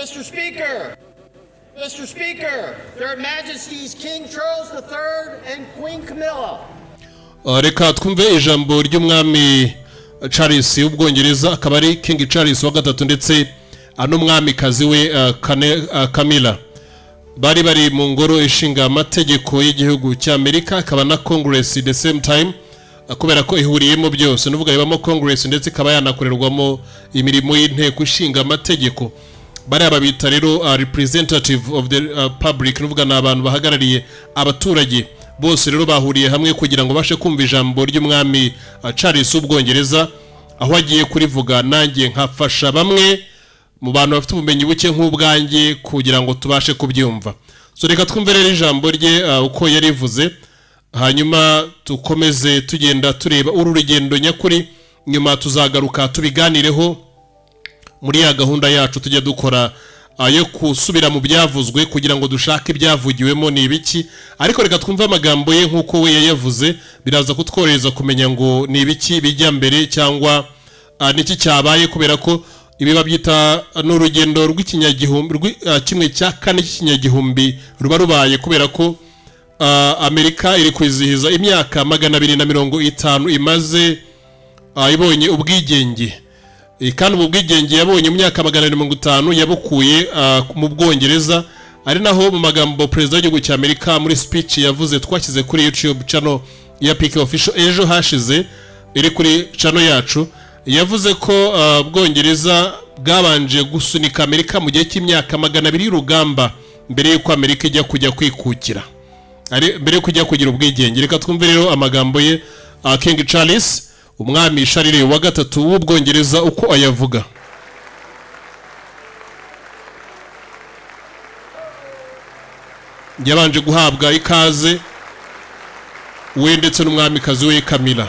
Mr. Speaker, Mr. Speaker, Their Majesties King Charles III and Queen Camilla. Reka twumve ijambo ry'umwami Charles w'Ubwongereza, akaba ari King Charles wa gatatu ndetse n'umwamikazi we Camilla. Bari mu ngoro ishinga amategeko y'igihugu cy'Amerika, akaba na Congress the same time, kubera ko ihuriyemo byose, nuvuga ibamo Congress ndetse ikaba yanakorerwamo imirimo y'inteko ishinga amategeko. Bari ababita rero representative of the public, nuvuga n'abantu bahagarariye abaturage bose, rero bahuriye hamwe kugira ngo bashe kumva ijambo ry'umwami Charles w'Ubwongereza, aho agiye kurivuga. Nanjye nkafasha bamwe mu bantu bafite ubumenyi buke nk'ubwanjye kugira ngo tubashe kubyumva. So reka twumve rero ijambo rye uko yarivuze, hanyuma tukomeze tugenda tureba uru rugendo nyakuri, nyuma tuzagaruka tubiganireho muri ya gahunda yacu tujya dukora ayo kusubira mu byavuzwe kugira ngo dushake ibyavugiwemo ni ibiki. Ariko reka twumve amagambo ye nk'uko we yayavuze, biraza kutworeza kumenya ngo ni ibiki bijya mbere cyangwa niki cyabaye, kubera ko ibi babyita n'urugendo rw'ikinyagihumbi, kimwe cya kane cy'ikinyagihumbi ruba rubaye, kubera ko Amerika iri kwizihiza imyaka 250 imaze ibonye ubwigenge. Kandi ubu bwigenge yabonye mu myaka 250 yabukuye mu Bwongereza, ari naho mu magambo Perezida w'igihugu cya Amerika muri speech yavuze twashyize kuri YouTube channel ya PK Official ejo hashize, iri kuri channel yacu, yavuze ko Bwongereza bwabanje gusunika Amerika mu gihe cy'imyaka 200 y'urugamba mbere y'uko Amerika ijya kujya kwikukira, mbere yo kujya kugira ubwigenge. Reka twumve rero amagambo ye King Charles umwami Charles wa gatatu w'Ubwongereza uko ayavuga. Yabanje guhabwa ikaze we ndetse n'umwamikazi we Camilla.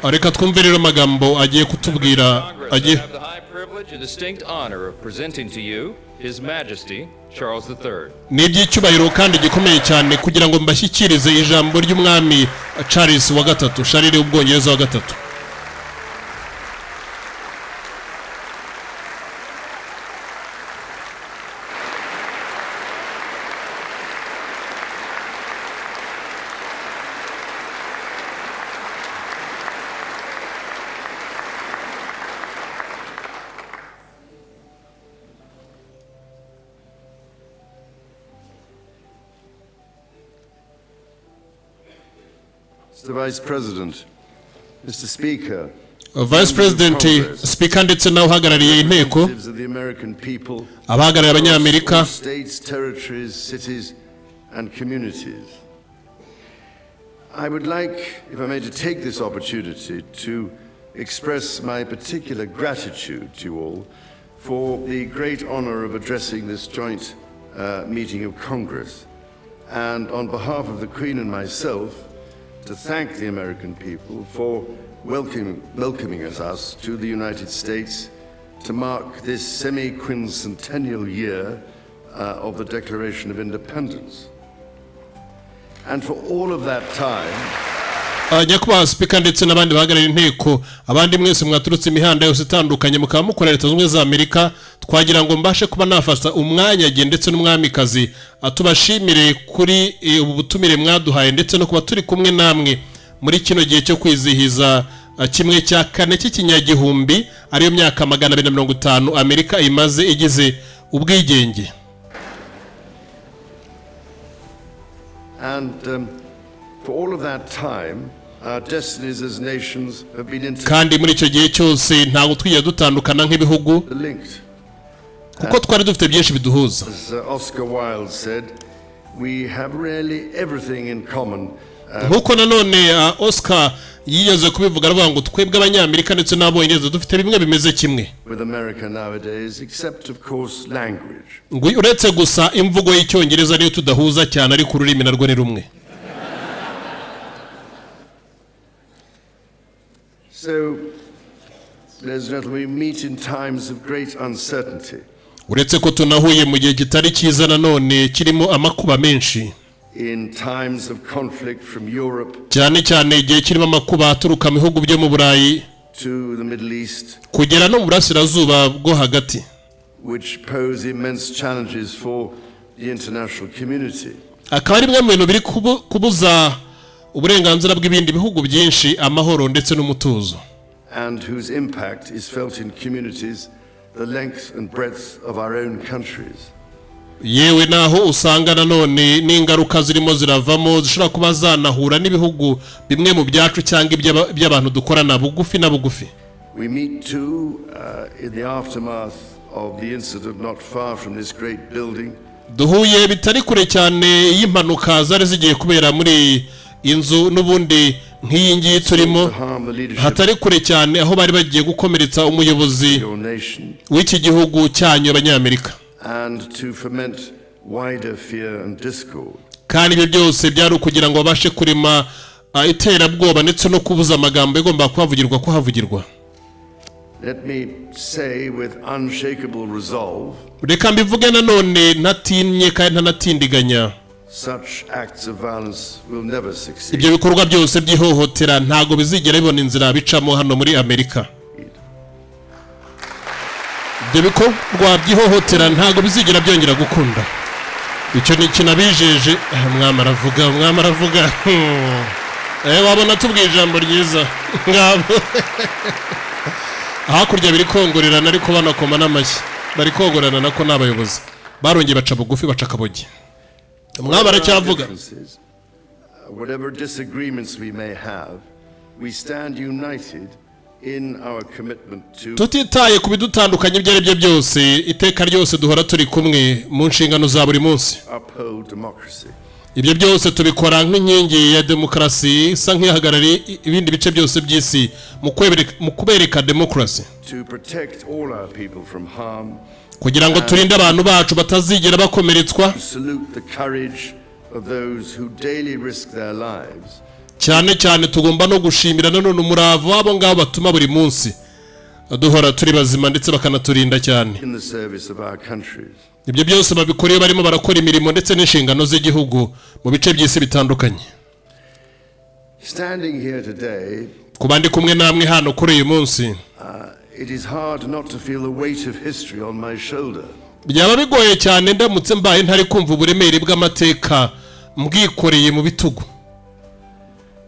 Reka twumve rero amagambo agiye kutubwira. Agiye ni iby'icyubahiro kandi gikomeye cyane kugira ngo mbashyikirize ijambo ry'umwami Charles wa gatatu, Charles w'Ubwongereza wa gatatu. Mr. Vice President, Mr. Speaker, Vice President, Speaker ndetse nawe uhagarariye inteko, abahagarariye abanyamerika, states, territories, cities and communities. I would like, if I may, to take this opportunity to express my particular gratitude to you all for the great honor of addressing this joint meeting of Congress, and on behalf of the Queen and myself, to thank the American people for welcoming us to the United States to mark this semi-quincentennial year of the Declaration of Independence. And for all of that time, nyakubahwa Speaker ndetse n'abandi bahagarariye inteko, abandi mwese mwaturutse imihanda yose itandukanye mukaba mukorera Leta Zunze za Amerika, twagira ngo mbashe kuba nafasa umwanya agiye ndetse n'umwamikazi atubashimire kuri ubu butumire mwaduhaye ndetse no kuba turi kumwe namwe muri kino gihe cyo kwizihiza kimwe cya kane cy'ikinyagihumbi, ariyo myaka 250 Amerika imaze igize ubwigenge. And for all of that time, our destinies as nations have been kandi muri icyo gihe cyose ntabwo twiye dutandukana nk'ibihugu, kuko twari dufite byinshi biduhuza. Oscar Wilde said, we have really everything in common. Nkuko nanone Oscar yigeze kubivuga aravuga ngo twebwe abanyamerika ndetse n'abongereza dufite bimwe bimeze kimwe. With America nowadays, except of course language. Ngo uretse gusa imvugo y'icyongereza niyo tudahuza cyane, ariko ururimi narwo ni rumwe. So ladies and gentlemen, we meet in times of great uncertainty. uretse ko tunahuye mu gihe kitari cyiza nanone kirimo amakuba menshi, In times of conflict from Europe cyane cyane igihe kirimo amakuba aturuka mu bihugu byo mu Burayi to the Middle East, kugera no mu burasirazuba bwo hagati, which pose immense challenges for the international community. akaba ari bimwe mu bintu biri kubuza uburenganzira bw'ibindi bihugu byinshi amahoro ndetse n'umutuzo, And whose impact is felt in communities the length and breadth of our own countries. yewe naho usanga nanone n'ingaruka zirimo ziravamo zishobora kuba zanahura n'ibihugu bimwe mu byacu cyangwa iby'abantu dukorana bugufi na bugufi. We meet too in the aftermath of the incident not far from this great building. Duhuye bitari kure cyane y'impanuka zari zigiye kubera muri inzu n'ubundi nk'iyi ngiyi turimo, hatari kure cyane aho bari bagiye gukomeretsa umuyobozi w'iki gihugu cyanyu abanyamerika, and to foment wider fear and discord. kandi ibyo byose byari ukugira ngo babashe kurema iterabwoba ndetse no kubuza amagambo yagomba kuhavugirwa kuhavugirwa. Let me say with unshakable resolve, reka mbivuge nanone ntatinye kandi ntanatindiganya, such acts of violence will never succeed. ibyo bikorwa byose by'ihohotera ntago bizigera bibona inzira bicamo hano muri Amerika. ibyo bikorwa by'ihohotera ntago bizigera byongera gukunda. icyo ni kinabijeje. Umwami aravuga wabona tubwiye ijambo ryiza ngabo hakurya biri kongorerana ariko banakoma n'amashyi, bari kongorana nako n'abayobozi barongeye baca bugufi baca kabogi. Umwami aracyavuga. Whatever disagreements we may have, we stand united in our commitment to tutitaye ku bidutandukanye ibyo ari byo byose, iteka ryose duhora turi kumwe mu nshingano za buri munsi. uphold democracy. Ibyo byose tubikora nk'inkingi ya demokarasi isa nk'ihagarariye ibindi bice byose by'isi mu kubereka demokarasi, To protect all our people from harm, kugira ngo turinde abantu bacu batazigera bakomeretswa, to salute the courage of those who daily risk their lives, cyane cyane tugomba no gushimira nanone umurava w'abo ngabo batuma buri munsi duhora turi bazima ndetse bakanaturinda cyane. in the service of our countries. Ibyo byose babikoreye barimo barakora imirimo ndetse n'inshingano z'igihugu mu bice by'isi bitandukanye. Standing here today, Ku bandi kumwe namwe hano kuri uyu munsi, it is hard not to feel the weight of history on my shoulder. byaba bigoye cyane ndamutse mbaye ntari kumva uburemere bw'amateka mbwikoreye mu bitugu,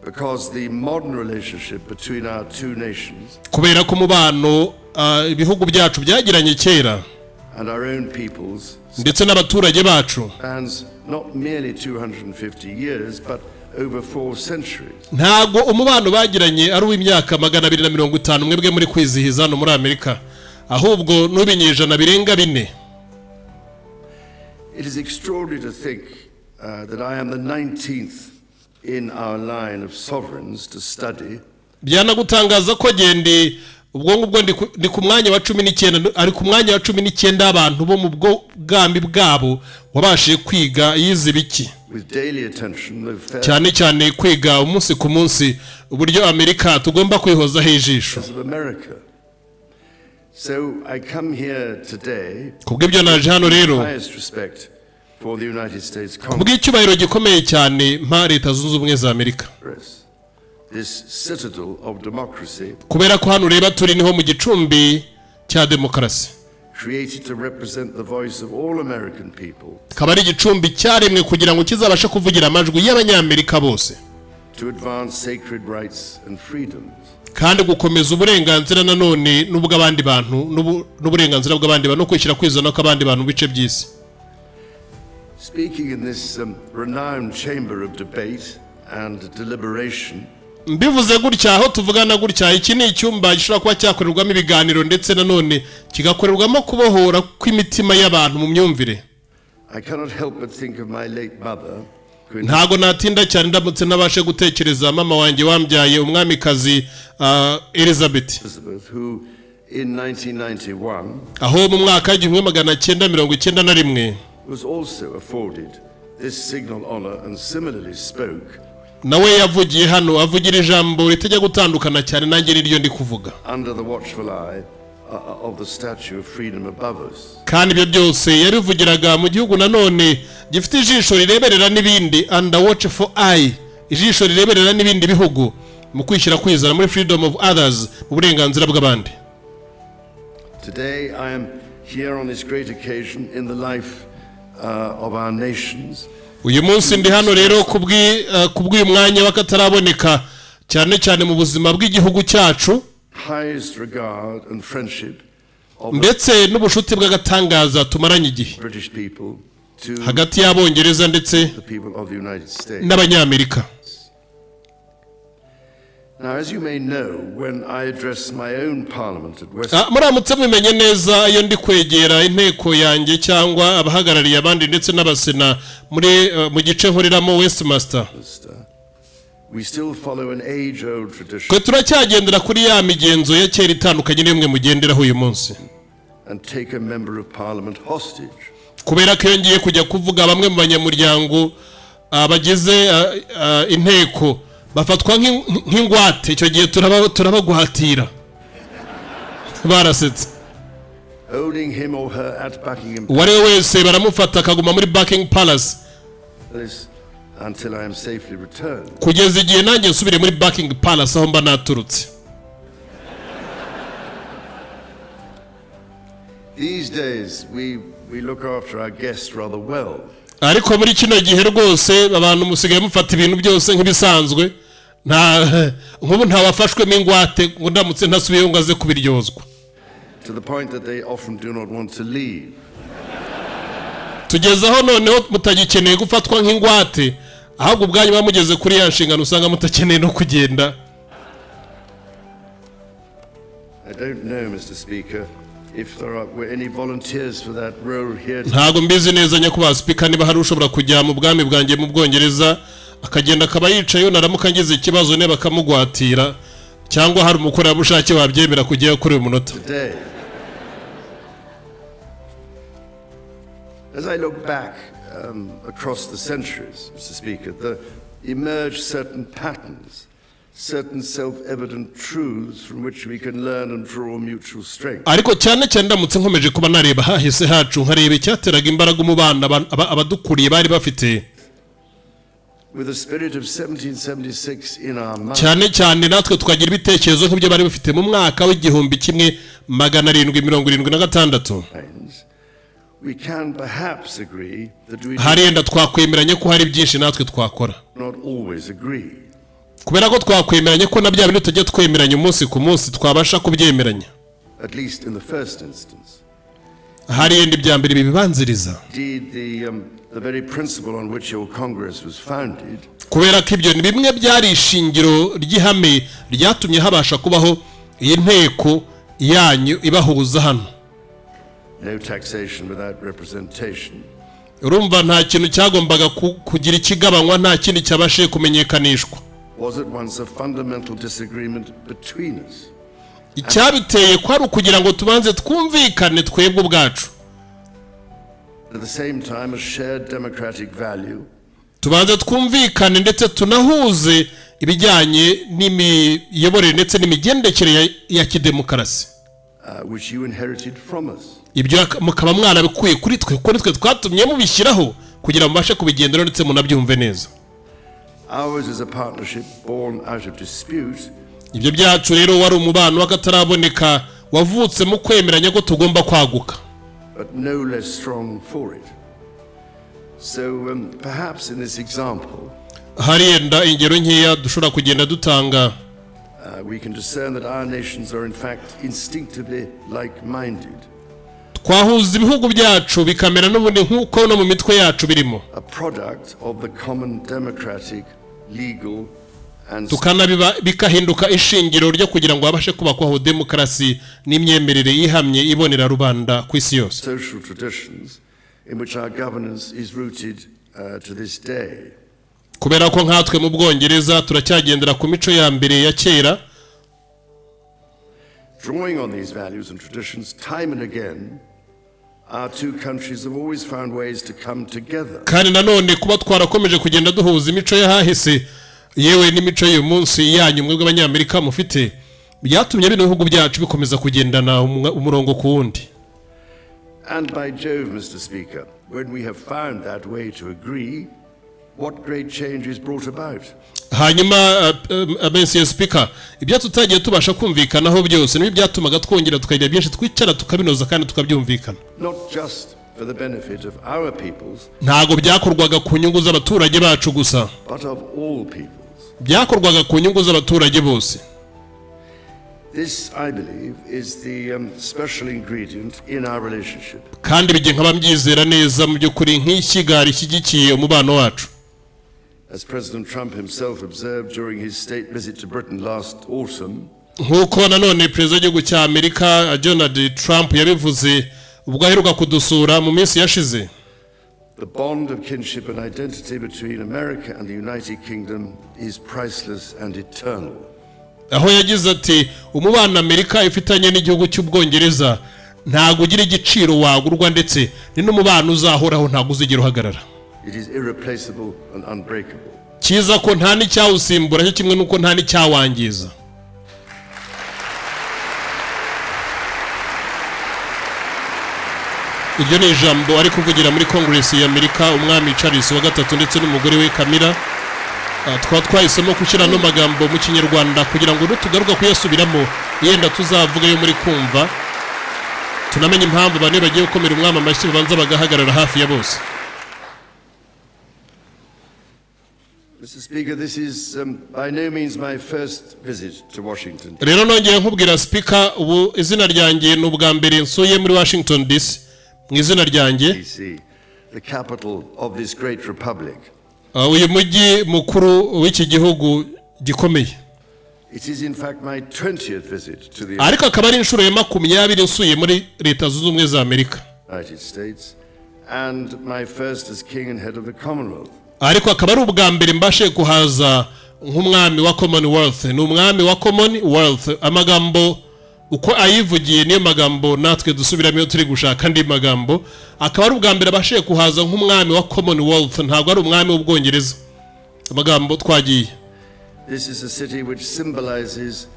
Because the modern relationship between our two nations kubera ko umubano ibihugu byacu byagiranye kera and our own peoples ndetse n'abaturage bacu spans not merely 250 years, but over 4 centuries. ntago umubano bagiranye ari uw'imyaka 250 mwebwe muri kwizihiza hano muri Amerika, ahubwo n'ubinyejana birenga 4. It is extraordinary to think that I am the 19th in our line of sovereigns to study. Byanagutangaza ko gende ubwo ngubwo ndi ku mwanya wa 19, ari ku mwanya wa 19 abantu bo mu bwambi bwabo wabashije kwiga yize biki, With daily attention, cyane cyane kwiga umunsi ku munsi uburyo Amerika tugomba kwihozaho ijisho. of America. So I come here today Kubw'ibyo naje hano rero highest respect for the United States kubw'icyubahiro gikomeye cyane mpa Leta Zunze Ubumwe za Amerika, Congress, this citadel of democracy, kubera ko hano ureba turi niho mu gicumbi cya demokarasi, created to represent the voice of all American people, kaba ari igicumbi cyaremwe kugira ngo kizabashe kuvugira amajwi y'abanyamerika bose, to advance sacred rights and freedoms, kandi gukomeza uburenganzira nanone n'ubw'abandi bantu n'uburenganzira bw'abandi bantu no kwishyira kwizana kw'abandi bantu mu bice by'isi. Speaking in this renowned chamber of debate and deliberation, Mbivuze gutya aho tuvugana gutya, iki ni icyumba gishobora kuba cyakorerwamo ibiganiro ndetse nanone kigakorerwamo kubohora kw'imitima y'abantu mu myumvire. I cannot help but think of my late mother, Ntago natinda cyane ndamutse nabashe gutekereza mama wanjye wambyaye umwamikazi Elizabeth, who in 1991 aho mu mwaka wa 1991 was also afforded this signal honor and similarly spoke nawe yavugiye hano avugira ijambo ritajya gutandukana cyane nanjye niryo ndi kuvuga under the watchful eye of the statue of freedom above us. kandi ibyo byose yabivugiraga mu gihugu nanone gifite ijisho rireberera n'ibindi, under watchful eye, ijisho rireberera n'ibindi bihugu mu kwishyira kwizana muri freedom of others, mu burenganzira bw'abandi. Today I am here on this great occasion in the life of our nations. Uyu munsi ndi hano rero kubw'uyu mwanya wakataraboneka cyane cyane mu buzima bw'igihugu cyacu, highest regard and friendship ndetse n'ubushuti bw'agatangaza tumaranye igihe British people to hagati y'Abongereza ndetse the people of the United States. n'Abanyamerika. Now, as you may know, when I address my own parliament at Westminster, muramutse mumenye neza iyo ndi kwegera inteko yanjye cyangwa abahagarariye abandi ndetse n'abasena mu gice nkoreramo Westminster, we still follow an age-old tradition twe turacyagendera kuri ya migenzo ya kera itandukanye n'imwe mugenderaho uyu munsi, and take a member of parliament hostage. kubera ko yongeye kujya kuvuga bamwe mu banyamuryango bagize inteko bafatwa nk'ingwate, icyo gihe turabaguhatira. Barasetse. Holding him or her at Buckingham uwari we wese baramufata akaguma muri Buckingham Palace Palace until I am safely returned. kugeza igihe nanjye nsubire muri Buckingham Palace aho mba naturutse. These days we look after our guests rather well. Ariko muri kino gihe rwose abantu musigaye mufata ibintu byose nk'ibisanzwe, nk'ubu ntawafashwemo ingwate ngo ndamutse ntasubiyeyo ngo aze kubiryozwa, To the point that they often do not want to leave. tugeze aho noneho mutagikeneye gufatwa nk'ingwate, ahubwo ubwanyu bamugeze kuri ya nshingano usanga mutakeneye no kugenda. I don't know, Mr. Speaker, if there were any volunteers for that role here. Ntago mbizi neza nyakubahwa Speaker niba hari ushobora kujya mu bwami bwanjye mu Bwongereza akagenda akaba yicaye naramuka ngize ikibazo ne bakamugwatira, cyangwa hari umukorerabushake wabyemera kujyayo kuri uyu munota. Today, as I look back across the centuries, Mr. Speaker, there emerge certain patterns, certain self-evident truths from which we can learn and draw mutual strength. Ariko cyane cyane ndamutse nkomeje kuba nareba hahise hacu nkareba icyateraga imbaraga mu bana abadukuriye bari bafite, With the spirit of 1776 in our minds, cyane cyane natwe tukagira ibitekerezo nk'ibyo bari bafite mu mwaka w'igihumbi kimwe 1776. we can perhaps agree that we do Harenda twakwemeranye ko hari byinshi natwe twakora, not always agree. kubera ko twakwemeranye ko na bya bintu tujya twemeranya umunsi ku munsi twabasha kubyemeranya. At least in the first instance. Harenda ibya mbere bibanziriza, Indeed, the very principle on which your Congress was founded kubera ko ibyo ni bimwe byari ishingiro ry'ihame ryatumye habasha kubaho iyi nteko yanyu ibahuza hano. no taxation without representation. Urumva nta kintu cyagombaga kugira ikigabanywa, nta kindi cyabashije kumenyekanishwa. Was it once a fundamental disagreement between us? Icyabiteye kwari ukugira ngo tubanze twumvikane twebwe ubwacu, At the same time, a shared democratic value tubanze twumvikane ndetse tunahuze ibijyanye n'imiyoborere ndetse n'imigendekere ya kidemokarasi, which you inherited from us. ibyo mukaba mwarabikuye kuri twe kuko nitwe twatumye mubishyiraho kugira mubashe kubigendera ndetse munabyumve neza. Ours is a partnership born out of dispute, Ibyo byacu rero wari umubano w'akataraboneka wavutse mu kwemeranya ko tugomba kwaguka, but no less strong for it. So perhaps in this example, harenda ingero nkeya dushobora kugenda dutanga. we can discern that our nations are in fact instinctively like-minded. Twahuza ibihugu byacu bikamera n'ubundi nk'uko no mu mitwe yacu birimo, A product of the common democratic, legal, and bikahinduka ishingiro ryo kugira ngo habashe kubakwaho demokarasi n'imyemerere yihamye ibonera rubanda ku isi yose, social traditions in which our governance is rooted to this day. kubera ko nkatwe mu Bwongereza turacyagendera ku mico ya mbere ya kera. Drawing on these values and traditions time and again, our two countries have always found ways to come together. Kandi nanone kuba twarakomeje kugenda duhuza imico y'ahahise, yewe n'imico y'uyu munsi yanyu mwebwe abanyamerika mufite byatumye bino bihugu byacu bikomeza kugendana umurongo ku wundi. And by Jove, Mr. Speaker, when we have found that way to agree, what great change is brought about. Hanyuma Mr. Speaker, ibyo tutagiye tubasha kumvikanaho byose nibi byatumaga twongera tukagira byinshi twicara tukabinoza kandi tukabyumvikana. Not just for the benefit of our peoples, ntago byakorwaga ku nyungu z'abaturage bacu gusa, but of all peoples. Byakorwaga ku nyungu z'abaturage bose. This, I believe, is the special ingredient in our relationship. Kandi bijye nk'ababyizera neza mu by'ukuri nk'ishyiga rishyigikiye umubano wacu. As President Trump himself observed during his state visit to Britain last autumn, nk'uko nanone perezida w'igihugu cya Amerika Donald Trump yabivuze ubwo aheruka kudusura mu minsi yashize, the bond of kinship and identity between America and the United Kingdom is priceless and eternal. Aho yagize ati umubano Amerika ifitanye n'igihugu cy'Ubwongereza ntago ugira igiciro wagurwa ndetse ni n'umubano uzahoraho ntago uzigera uhagarara. It is irreplaceable and unbreakable. Kiza ko nta n'icyawusimbura cyo kimwe nuko nta n'icyawangiza. Iryo ni ijambo ari kuvugira muri Congress ya Amerika umwami Charles wa gatatu ndetse n'umugore we Camilla. Twahisemo gushyira no magambo mu Kinyarwanda kugira ngo nutugaruka kuyasubiramo yenda tuzavuga yo muri kumva tunamenye impamvu bane bagiye gukomera umwami amashyi babanza bagahagarara hafi ya bose. Mr. Speaker, this is by no means my first visit to Washington. Rero nongeye nkubwira Speaker, ubu izina ryanjye n'ubwa mbere nsuye muri Washington DC mu izina ryanjye, the capital of this great republic. Uyu mujyi mukuru w'iki gihugu gikomeye. It is in fact my 20th visit to the Ariko akaba ari inshuro ya 20 nsuye muri Leta Zunze Ubumwe za Amerika. United States and my first as king and head of the Commonwealth. Ariko akaba ari ubwa mbere mbashe kuhaza nk'umwami wa Commonwealth. Ni umwami wa Commonwealth, amagambo uko ayivugiye niyo magambo natwe dusubiramo iyo turi gushaka andi magambo. Akaba ari ubwa mbere abashe kuhaza nk'umwami wa Commonwealth, ntabwo ari umwami w'Ubwongereza. Amagambo twagiye. This is a city which symbolizes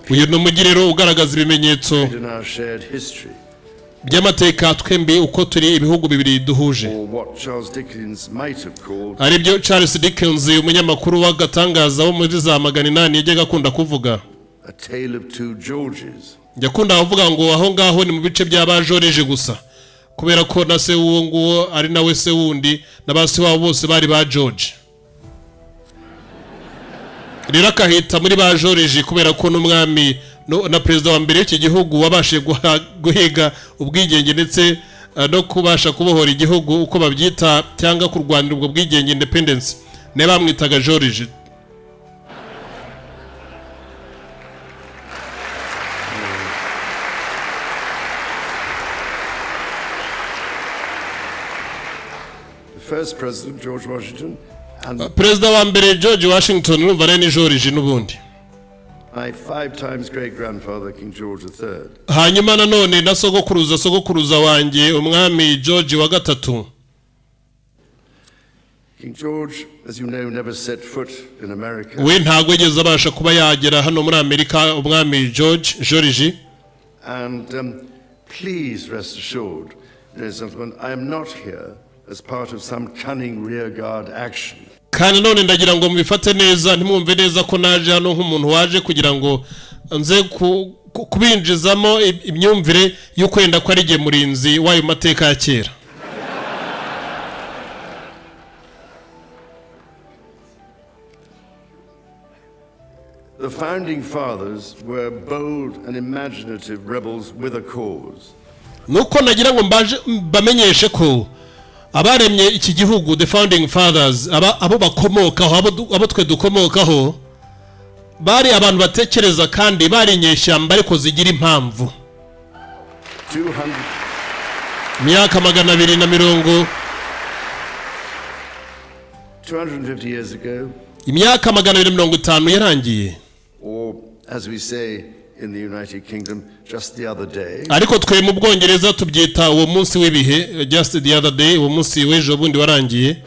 uyu ni umujyi rero ugaragaza ibimenyetso in our shared history. By'amateka twembi uko turi ibihugu bibiri duhuje. Aribyo Charles Dickens umunyamakuru w'agatangaza wo muri za 800 yajyaga akunda kuvuga. A tale of two Georges. Yakunda kuvuga ngo aho ngaho ni mu bice by'aba George gusa, kubera ko na se uwo nguwo ari nawe se wundi n'abasi wabo bose bari ba George. Rero akahita muri ba George kubera ko n'umwami na perezida wa mbere y'iki gihugu wabashe guhiga ubwigenge ndetse no kubasha kubohora igihugu uko babyita cyangwa kurwanira ubwo bwigenge, independence, ne bamwitaga George. The first president, George Washington, and perezida wa mbere George Washington n'umva ni George n'ubundi. My 5 times great grandfather King George III. Hanyuma nanone na sogokuruza wanjye umwami George wa gatatu. King George, as you know, never set foot in America. We ntago yigeze abasha kuba yagera hano muri Amerika umwami George. And please rest assured, ladies and gentlemen, I am not here as part of some cunning rearguard action. Kandi none ndagira ngo mubifate neza ntimwumve neza ko naje hano nk'umuntu waje kugira ngo nze kubinjizamo imyumvire y'uko yenda ko ari giye murinzi wayo mateka ya kera. The founding fathers were bold and imaginative rebels with a cause. Nuko nagira ngo bamenyeshe ko abaremye iki gihugu, the founding fathers, abo bakomokaho, abo twe dukomokaho, bari abantu batekereza kandi bari inyeshyamba ariko zigira impamvu. 250 years ago, imyaka 250 yarangiye, or as we say in the United Kingdom, just the other day. Ariko twe mu Bwongereza tubyita uwo munsi w'ibihe, just the other day, uwo munsi w'ejo bundi warangiye.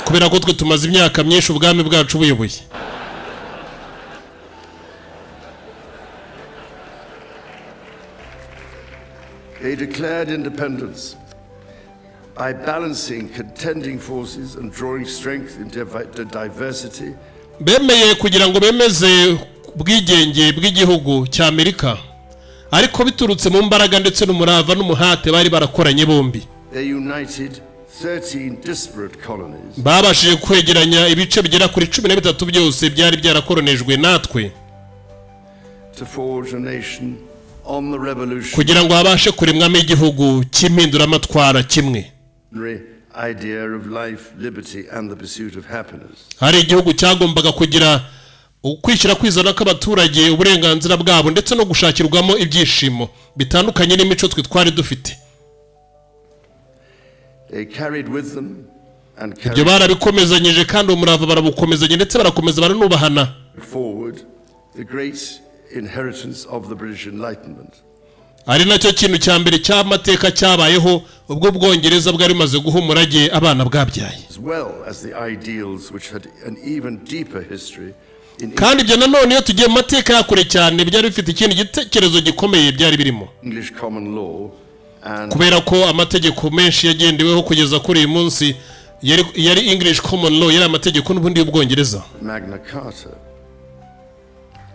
kubera ko twe tumaze imyaka myinshi ubwami bwacu buyoboye. They declared independence by balancing contending forces and drawing strength in diversity. Bemeye kugira ngo bemeze bwigenge bw'igihugu cya Amerika, ariko biturutse mu mbaraga ndetse n'umurava n'umuhate bari barakoranye bombi. They united 13 disparate colonies. Babashije kwegeranya ibice bigera kuri 13 byose byari byarakoronejwe natwe, to forge a nation on the revolution, kugira ngo habashe kuremwamo igihugu cy'impinduramatwara kimwe. Idea of life, liberty and the pursuit of happiness. Hari igihugu cyagombaga kugira ukwishyira kwizana k'abaturage, uburenganzira bwabo ndetse no gushakirwamo ibyishimo bitandukanye n'imico twe twari dufite. They carried with them and ibyo barabikomezanyije kandi umurava barabukomezanye ndetse barakomeza baranubahana forward the great inheritance of the British Enlightenment. Ari nacyo kintu cya mbere cy'amateka cyabayeho ubwo Bwongereza bwari maze guha umurage abana bwabyaye, as well as the ideals which had an even deeper history in kandi ibyo nanone iyo tugiye mu mateka yakure cyane byari bifite ikindi gitekerezo gikomeye byari birimo English common law and kubera ko amategeko menshi yagendeweho kugeza kuri uyu munsi yari English common law, yari amategeko n'ubundi y'Ubwongereza, Magna Carta.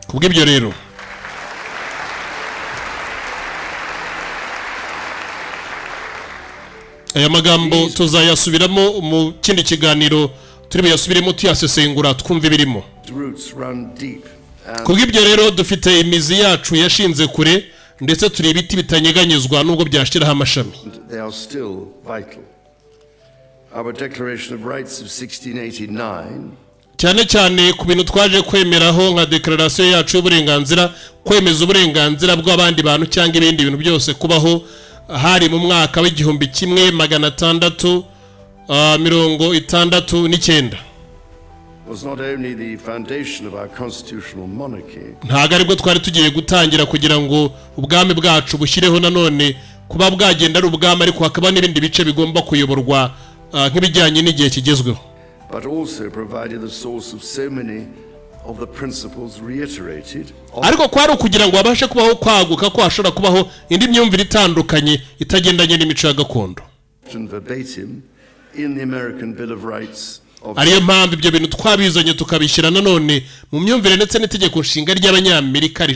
kubw'ibyo rero aya magambo tuzayasubiramo mu kindi kiganiro, turi buyasubiremo tuyasesengura twumve birimo. Kubw'ibyo rero dufite imizi yacu yashinze kure ndetse turi ibiti bitanyeganyezwa nubwo byashiraho amashami. Our Declaration of Rights of 1689 cyane cyane ku bintu twaje kwemeraho nka declaration yacu y'uburenganzira, kwemeza uburenganzira bw'abandi bantu cyangwa ibindi bintu byose kubaho, hari mu mwaka w'igihumbi kimwe magana 669. was not only the foundation of our constitutional monarchy, ntago aribwo twari tugiye gutangira kugira ngo ubwami bwacu bushyireho nanone kuba bwagenda ari ubwami, ariko hakaba n'ibindi bice bigomba kuyoborwa nk'ibijyanye n'igihe kigezweho, but also provided the source of so many of the principles reiterated, ariko kwari kugira ngo abashe kubaho kwaguka ko hashobora kubaho indi myumvire itandukanye itagendanye n'imico ya gakondo. verbatim in the American Bill of Rights of ariyo mpamvu ibyo bintu twabizanye tukabishyira nanone mu myumvire ndetse n'itegeko nshinga ry'Abanyamerika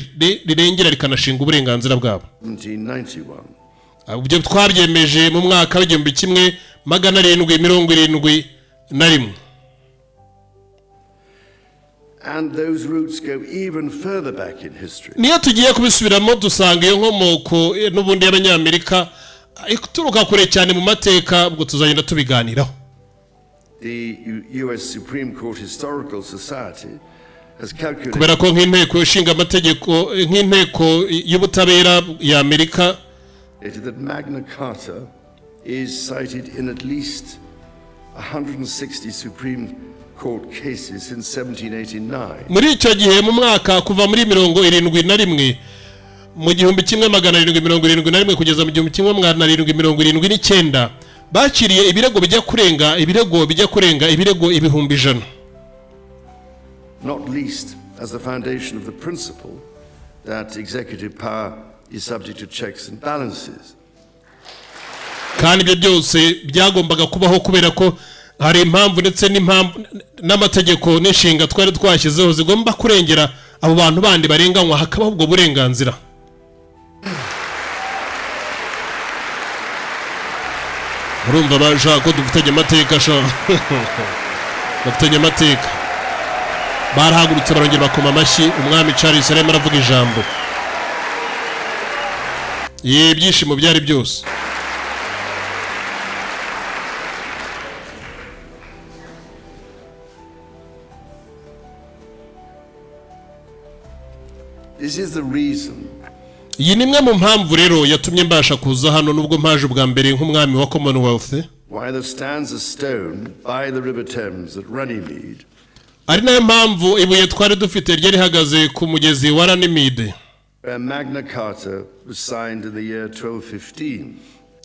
rirengera rikanashinga uburenganzira bwabo. 1791. Ibyo twabyemeje mu mwaka w'igihumbi kimwe magana 771. And those roots go even further back in history. Niyo tugiye kubisubiramo dusanga iyo nkomoko n'ubundi y'Abanyamerika ituruka kure cyane mu mateka, ubwo tuzagenda tubiganiraho. The US Supreme Court Historical Society has calculated kubera ko nk'inteko ishinga amategeko, nk'inteko y'ubutabera ya Amerika, that Magna Carta is cited in at least 160 Supreme Court cases since 1789. muri icyo gihe mu mwaka kuva muri 71 mu gihumbi kimwe magana 771 kugeza mu gihumbi kimwe magana 779 bakiriye ibirego bijya kurenga ibirego ibihumbi 100, not least as the foundation of the principle that executive power is subject to checks and balances. kandi ibyo byose byagombaga kubaho kubera ko hari impamvu ndetse n'amategeko n'inshinga twari twashyizeho zigomba kurengera abo bantu bandi barenganywa, hakabaho ubwo burenganzira. Urumva bashaka ko dufitanye amateka dufitanye amateka. Barahagurutse barongera bakoma amashyi, umwami Charles arimo aravuga ijambo, ibyishimo byari byose. This is the reason iyi ni imwe mu mpamvu rero yatumye mbasha kuza hano nubwo mpaje ubwa mbere nk'umwami wa Commonwealth. Why there stands a stone by the River Thames at Runnymede. Ari nayo mpamvu ibuye twari dufite ryari hagaze ku mugezi wa Runnymede. Magna Carta was signed in the year 1215.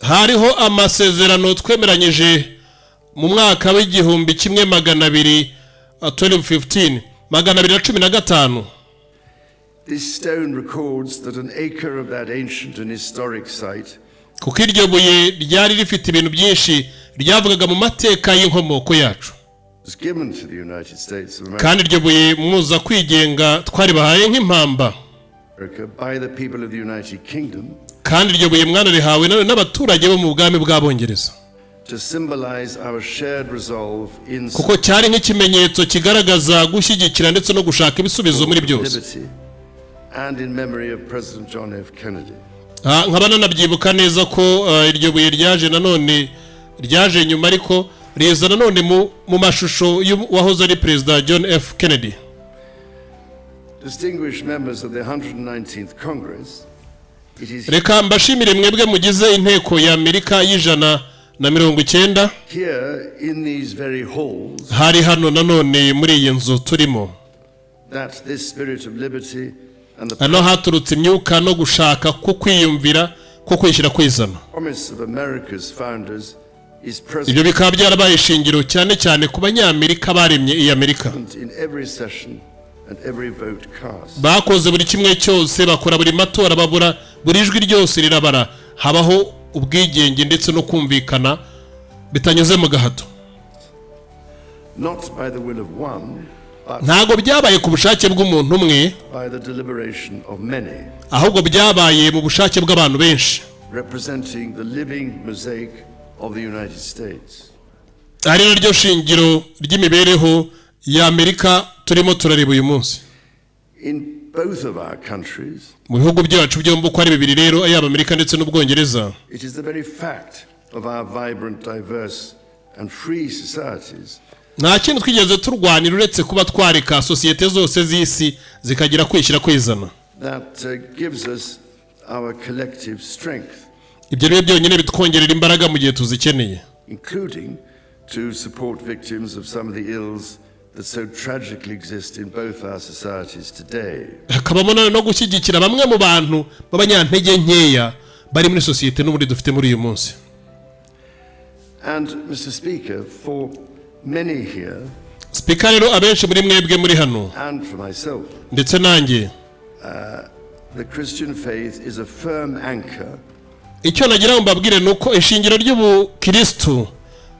Hariho amasezerano twemeranyije mu mwaka w'igihumbi kimwe magana abiri 1215 This stone records that an acre of that ancient and historic site kuko iryo buye ryari rifite ibintu byinshi ryavugaga mu mateka y'inkomoko yacu was given to the United States of America kandi iryo buye muza kwigenga twari bahaye nk'impamba by the people of the United Kingdom kandi iryo buye mwana rihawe n'abaturage bo mu bwami bw'abongereza to symbolize our shared resolve in kuko cyari nk'ikimenyetso kigaragaza gushyigikira ndetse no gushaka ibisubizo muri byose and in memory of President John F. Kennedy. nkaba nanabyibuka neza ko iryo buye ryaje nyuma ariko riza nanone mu mashusho wahoze ari Perezida John F. Kennedy. Distinguished members of the 119th Congress, reka mbashimire mwebwe mugize inteko ya Amerika y'190 here in these very halls hari hano nanone muri iyi nzu turimo that this spirit of liberty and the hano haturutse imyuka no gushaka ko kwiyumvira ko kwishyira kwizana promise of America's founders is present ibyo bikaba byarabaye ishingiro cyane cyane ku banyamerika baremye iyi Amerika in every session and every vote cast. bakoze buri kimwe cyose bakora buri matora babura buri jwi ryose rirabara habaho ubwigenge ndetse no kumvikana bitanyuze mu gahato Not by the will of one, but ntago byabaye ku bushake bw'umuntu umwe by the deliberation of many, ahubwo byabaye mu bushake bw'abantu benshi representing the living mosaic of the United States. ari naryo shingiro ry'imibereho ya Amerika turimo turareba uyu munsi In both of our countries, mu bihugu byacu byombi uko ari bibiri rero yaba Amerika ndetse n'Ubwongereza it is the very fact of our vibrant, diverse and free societies nta kintu twigeze turwanira uretse kuba twareka sosiyete zose z'isi zikagira kwishyira kwizana that gives us our collective strength, ibyo rero byonyine bitwongerera imbaraga mu gihe tuzikeneye including to support victims of some of the ills that so tragically exist in both our societies today. hakabamo no gushyigikira bamwe mu bantu b'abanyantege nkeya bari muri sosiyete n'ubundi dufite muri uyu munsi. And Mr. Speaker, for many here, Speaker rero abenshi muri mwebwe muri hano and for myself, ndetse nanjye the Christian faith is a firm anchor icyo nagira ngo mbabwire nuko ishingiro ry'ubukristo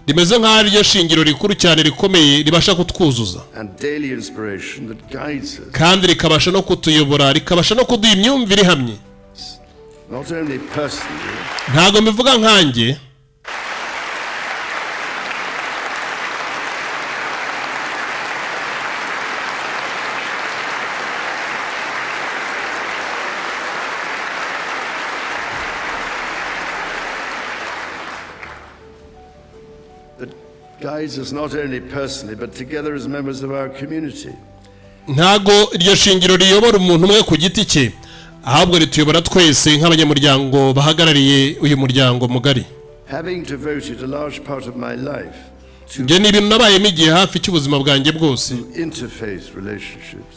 rimeze nk'aho ryo shingiro rikuru cyane rikomeye ribasha kutwuzuza and daily inspiration that guides us, kandi rikabasha no kutuyobora rikabasha no kuduha imyumvire ihamye. not only personally, ntago mbivuga nkanjye guides us not only personally but together as members of our community. ntago iryo shingiro riyobora umuntu umwe ku giti cye ahubwo rituyobora twese nk'abanyamuryango bahagarariye uyu muryango mugari. Having devoted a large part of my life to ibyo ni ibintu nabayemo igihe hafi cy'ubuzima bwanjye bwose interfaith relationships,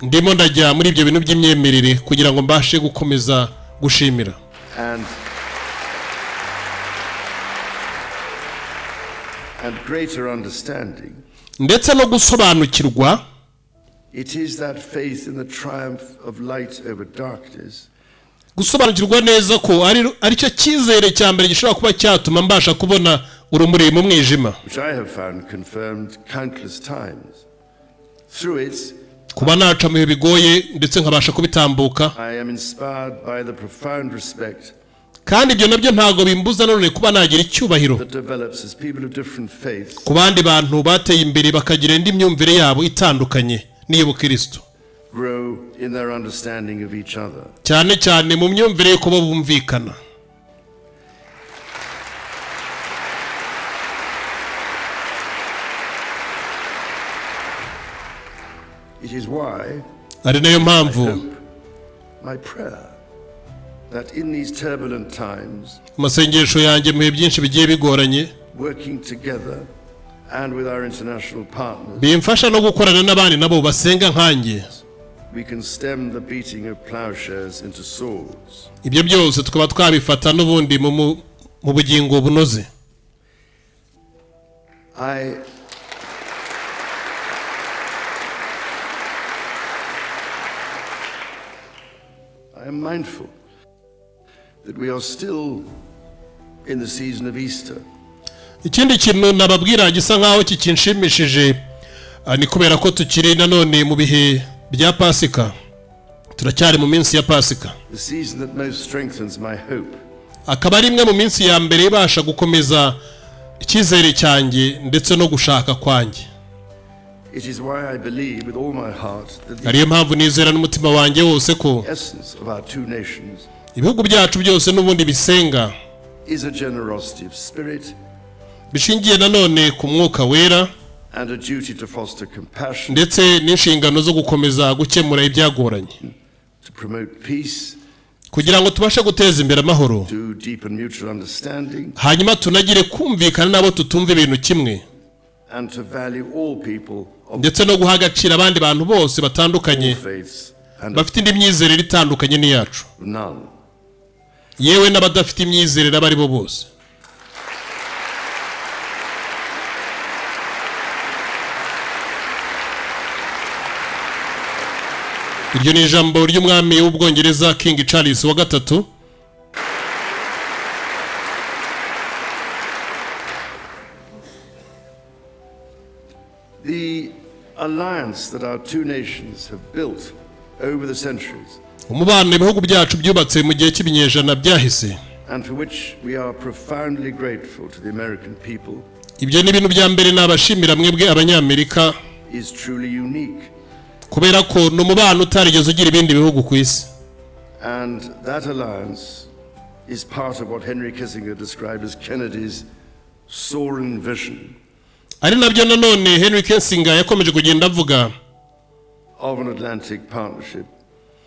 ndimo ndajya muri ibyo bintu by'imyemerere kugira ngo mbashe gukomeza gushimira and greater understanding. ndetse no gusobanukirwa. It is that faith in the triumph of light over darkness, gusobanukirwa neza ko ari cyo cyizere cya mbere gishobora kuba cyatuma mbasha kubona urumuri mu mwijima, which I have found confirmed countless times. Through it, kuba naca mu bihe bigoye ndetse nkabasha kubitambuka. I am inspired by the profound respect kandi ibyo nabyo ntago bimbuza none kuba nagira icyubahiro that develops as people of different faiths ku bandi bantu bateye imbere bakagira indi myumvire yabo itandukanye n'iy'ubukristo, grow in their understanding of each other. cyane cyane mu myumvire yo kuba bumvikana. It is why ari nayo mpamvu my prayer that in these turbulent times, amasengesho yanjye mu bihe byinshi bigiye bigoranye, working together and with our international partners, bimfasha no gukorana n'abandi nabo basenga nkanjye, we can stem the beating of plowshares into swords. ibyo byose tukaba twabifata n'ubundi mu bugingo bunoze. I am mindful that we are still in the season of Easter. Ikindi kintu nababwira gisa nkaho kikinshimishije ni kubera ko tukiri nanone mu bihe bya Pasika. Turacyari mu minsi ya Pasika. The season that most strengthens my hope. Akaba ari imwe mu minsi ya mbere ibasha gukomeza icyizere cyanjye ndetse no gushaka kwanjye. It is why I believe with all my heart that ariyo mpamvu nizera n'umutima wanjye wose ko essence of our two nations ibihugu byacu byose n'ubundi bisenga is a generosity of spirit bishingiye nanone ku mwuka wera and a duty to foster compassion ndetse n'inshingano zo gukomeza gukemura ibyagoranye to promote peace kugira ngo tubashe guteza imbere amahoro to deepen mutual understanding hanyuma tunagire kumvikana nabo tutumva ibintu kimwe and to value all people ndetse no guha agaciro abandi bantu bose batandukanye bafite indi myizerere itandukanye n'iyacu yewe n'abadafite imyizerere abari bo bose. Iryo ni ijambo ry'umwami w'Ubwongereza King Charles wa gatatu. The alliance that our two nations have built over the centuries umubano ibihugu byacu byubatse mu gihe cy'ibinyejana byahise and for which we are profoundly grateful to the American people ibyo ni ibintu bya mbere nabashimira mwebwe abanyamerika is truly unique kubera ko no mubano utarigeze ugira ibindi bihugu ku isi and that alliance is part of what Henry Kissinger described as Kennedy's soaring vision. Ari nabyo nanone Henry Kissinger yakomeje kugenda avuga of an Atlantic partnership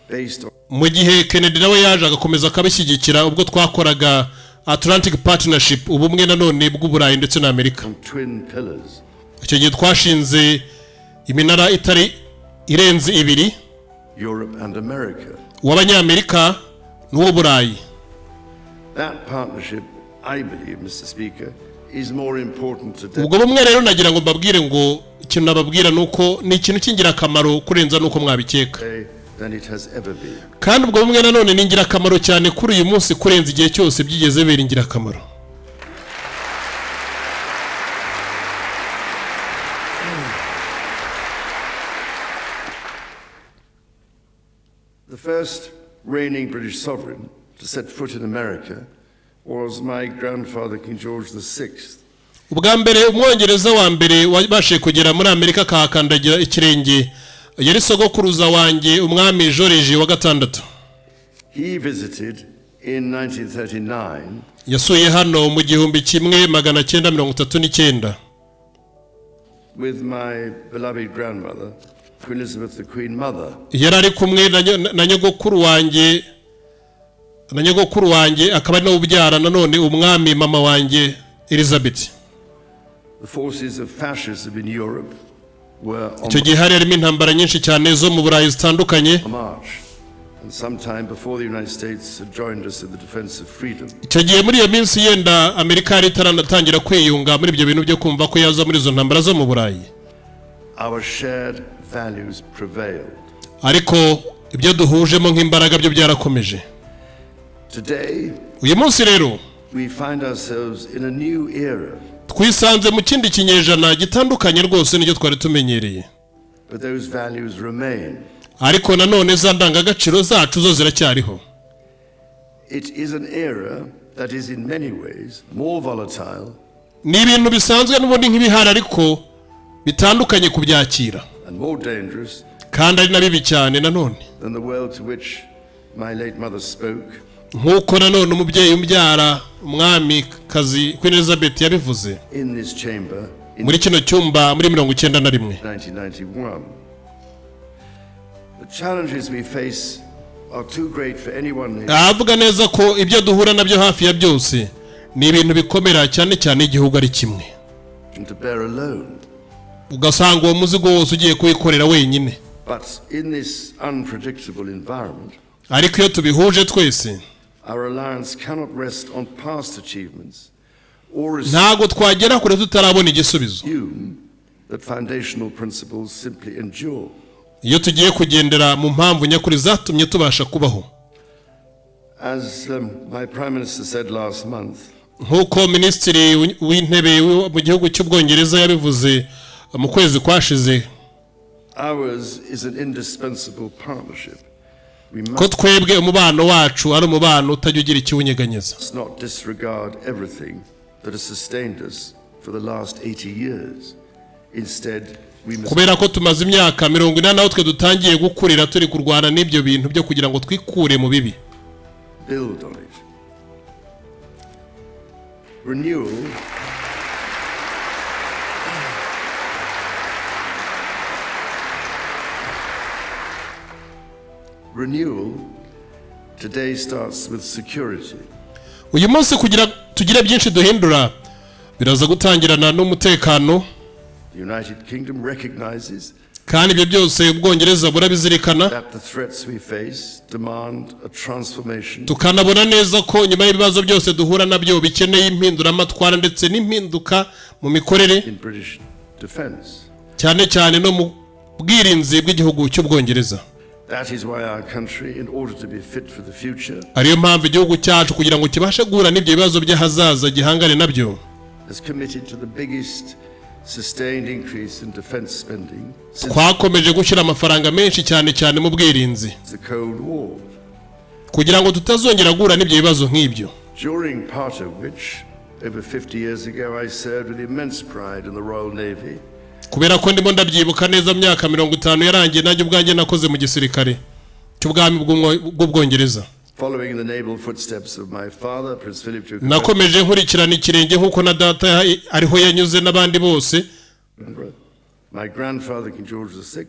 based on mu gihe Kennedy nawe yaje agakomeza kabishyigikira ubwo twakoraga Atlantic Partnership ubumwe nanone bw'Uburayi ndetse na Amerika. Twin pillars. Icyo gihe twashinze iminara itari irenze ibiri Europe and America. W'Abanyamerika n'Uburayi. That partnership, I believe, Mr. Speaker, is more important today. Ubwo bumwe rero nagira ngo mbabwire ngo ikintu nababwira nuko ni ikintu cy'ingirakamaro kurenza nuko mwabikeka. Than it has ever been. Kandi ubwo bumwe nanone ni ingirakamaro cyane kuri uyu munsi kurenza igihe cyose byigeze bera ingirakamaro. The first reigning British sovereign to set foot in America was my grandfather King George VI. Ubwa mbere umwongereza wa mbere wabashe kugera muri Amerika kahakandagira ikirenge yari sogokuruza wanjye umwami George wa gatandatu. He visited in 1939. Yasuye hano mu 1939 with my beloved grandmother Queen Elizabeth the Queen Mother. Yari ari kumwe na nyogokuru wanjye akaba no ubyara nanone umwami mama wanjye Elizabeth. The forces of fascism in Europe were on icyo gihe harimo intambara nyinshi cyane zo mu Burayi zitandukanye. March, and sometime before the United States had joined us in the defense of freedom. Icyo gihe muri iyo minsi yenda Amerika yari itaratangira kwiyunga muri ibyo bintu byo kumva ko yaza muri izo ntambara zo mu Burayi. Our shared values prevailed. Ariko ibyo duhujemo nk'imbaraga byo byarakomeje. Today, uyu munsi rero we find ourselves in a new era. Twisanze mu kindi kinyejana gitandukanye rwose n'icyo twari tumenyereye. But those values remain. Ariko nanone za ndangagaciro zacu zo ziracyariho. It is an era that is in many ways more volatile. Ni ibintu bisanzwe n'ubundi nk'ibihari ariko bitandukanye kubyakira. And more dangerous. Kandi ari nabibi cyane nanone. Than the world to which my late mother spoke. Nkuko nanone umubyeyi umbyara umwami kazi Queen Elizabeth yabivuze in this chamber muri kino cyumba muri 1991. The challenges we face are too great for anyone. Avuga neza ko ibyo duhura nabyo hafi ya byose ni ibintu bikomera cyane cyane igihugu ari kimwe. To bear alone. Ugasanga uwo muzigo wose ugiye kuyikorera wenyine. But in this unpredictable environment. Ariko iyo tubihuje twese our alliance cannot rest on past achievements ntago twagera kure tutarabona igisubizo. That foundational principles simply endure. Iyo tugiye kugendera mu mpamvu nyakuri zatumye tubasha kubaho. As my Prime Minister said last month, nkuko Minisitiri w'Intebe mu gihugu cy'Ubwongereza yabivuze mu kwezi kwashize, ours is an indispensable partnership. Ko twebwe umubano wacu ari umubano utajya ugira ikiwunyeganyeza. Let's not disregard everything that has sustained us for the last 80 years. Instead, we must kubera ko tumaze imyaka 40 naho twe dutangiye gukurira turi kurwana n'ibyo bintu byo kugira ngo twikure mu bibi. Build on it. Renewal today starts with security. Uyu munsi kugira tugira byinshi duhindura biraza gutangirana n'umutekano. The United Kingdom recognizes kandi ibyo byose Ubwongereza burabizirikana, that the threats we face demand a transformation. Tukanabona neza ko nyuma y'ibibazo byose duhura nabyo bikeneye impindura amatwara ndetse n'impinduka mu mikorere In British defense. cyane cyane no mu bwirinzi bw'igihugu cy'Ubwongereza. That is why our country, in order to be fit for the future, ariyo mpamvu igihugu cyacu kugira ngo kibashe guhura n'ibyo bibazo by'ahazaza gihangane nabyo, has committed to the biggest sustained increase in defense spending twakomeje gushyira amafaranga menshi cyane cyane mu bwirinzi the Cold War, kugira ngo tutazongera guhura n'ibyo bibazo nk'ibyo. during part of which, over 50 years ago, I served with immense pride in the Royal Navy. Kubera ko ndimo ndabyibuka neza myaka 50 yarangiye nanjye ubwanjye nakoze mu gisirikare cy'ubwami bw'Ubwongereza. Following in the naval footsteps of my father, Prince Philip II. Nakomeje nkurikirana ikirenge nkuko na data ariho yanyuze n'abandi bose. My grandfather, King George VI.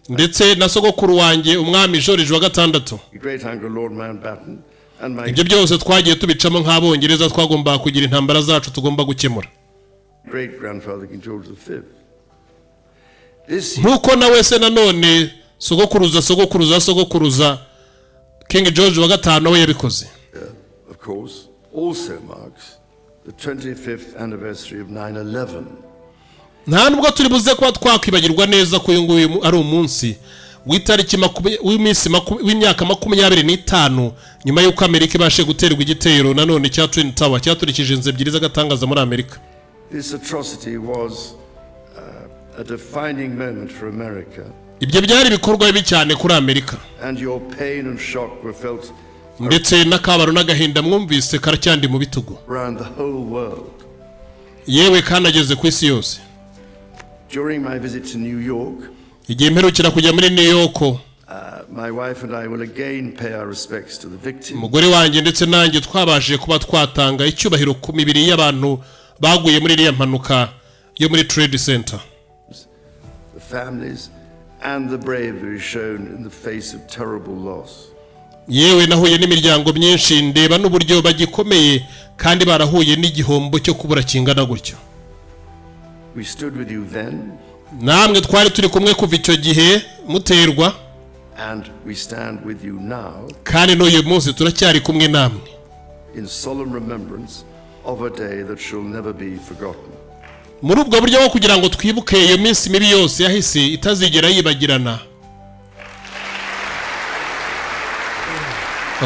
Ndetse na sogokuru wanjye umwami George wa gatandatu. Great uncle Lord Mountbatten and my Ibyo byose twagiye tubicamo nk'Abongereza twagomba kugira intambara zacu tugomba gukemura. great grandfather, King George V. Nkuko na wese nanone sogokuruza King George wa gatanu we yabikoze. Of course, also marks the 25th anniversary of 9/11. Nta nubwo turi buze kuba twakwibagirwa neza ko uyu nguyu ari umunsi w'itariki w'imyaka 25 nyuma y'uko Amerika ibashe guterwa igitero nanone cya Twin Tower cyaturikije inzu ebyiri z'agatangaza muri Amerika. This atrocity was a defining moment for America. Ibyo byari bikorwa bibi cyane kuri Amerika. And your pain and shock were felt ndetse n'akabaro n'agahinda mwumvise karacyandi mu bitugu around the whole world. Yewe kanageze ku isi yose. During my visit to New York, igihe mperukira kujya muri New York, my wife and I will again pay our respects to the victims. Umugore wanjye ndetse nanjye twabashije kuba twatanga icyubahiro ku mibiri y'abantu baguye muri iriya mpanuka yo muri Trade Center. The families and the bravery shown in the face of terrible loss. Yewe nahuye n'imiryango myinshi ndeba n'uburyo bagikomeye kandi barahuye n'igihombo cyo kubura kingana gutyo. We stood with you then. Namwe twari turi kumwe kuva icyo gihe muterwa. And we stand with you now. Kandi n'uyu munsi turacyari kumwe namwe. In solemn remembrance of a day that shall never be forgotten. Muri ubwo buryo bwo kugira ngo twibuke iyo minsi mibi yose yahise itazigera yibagirana.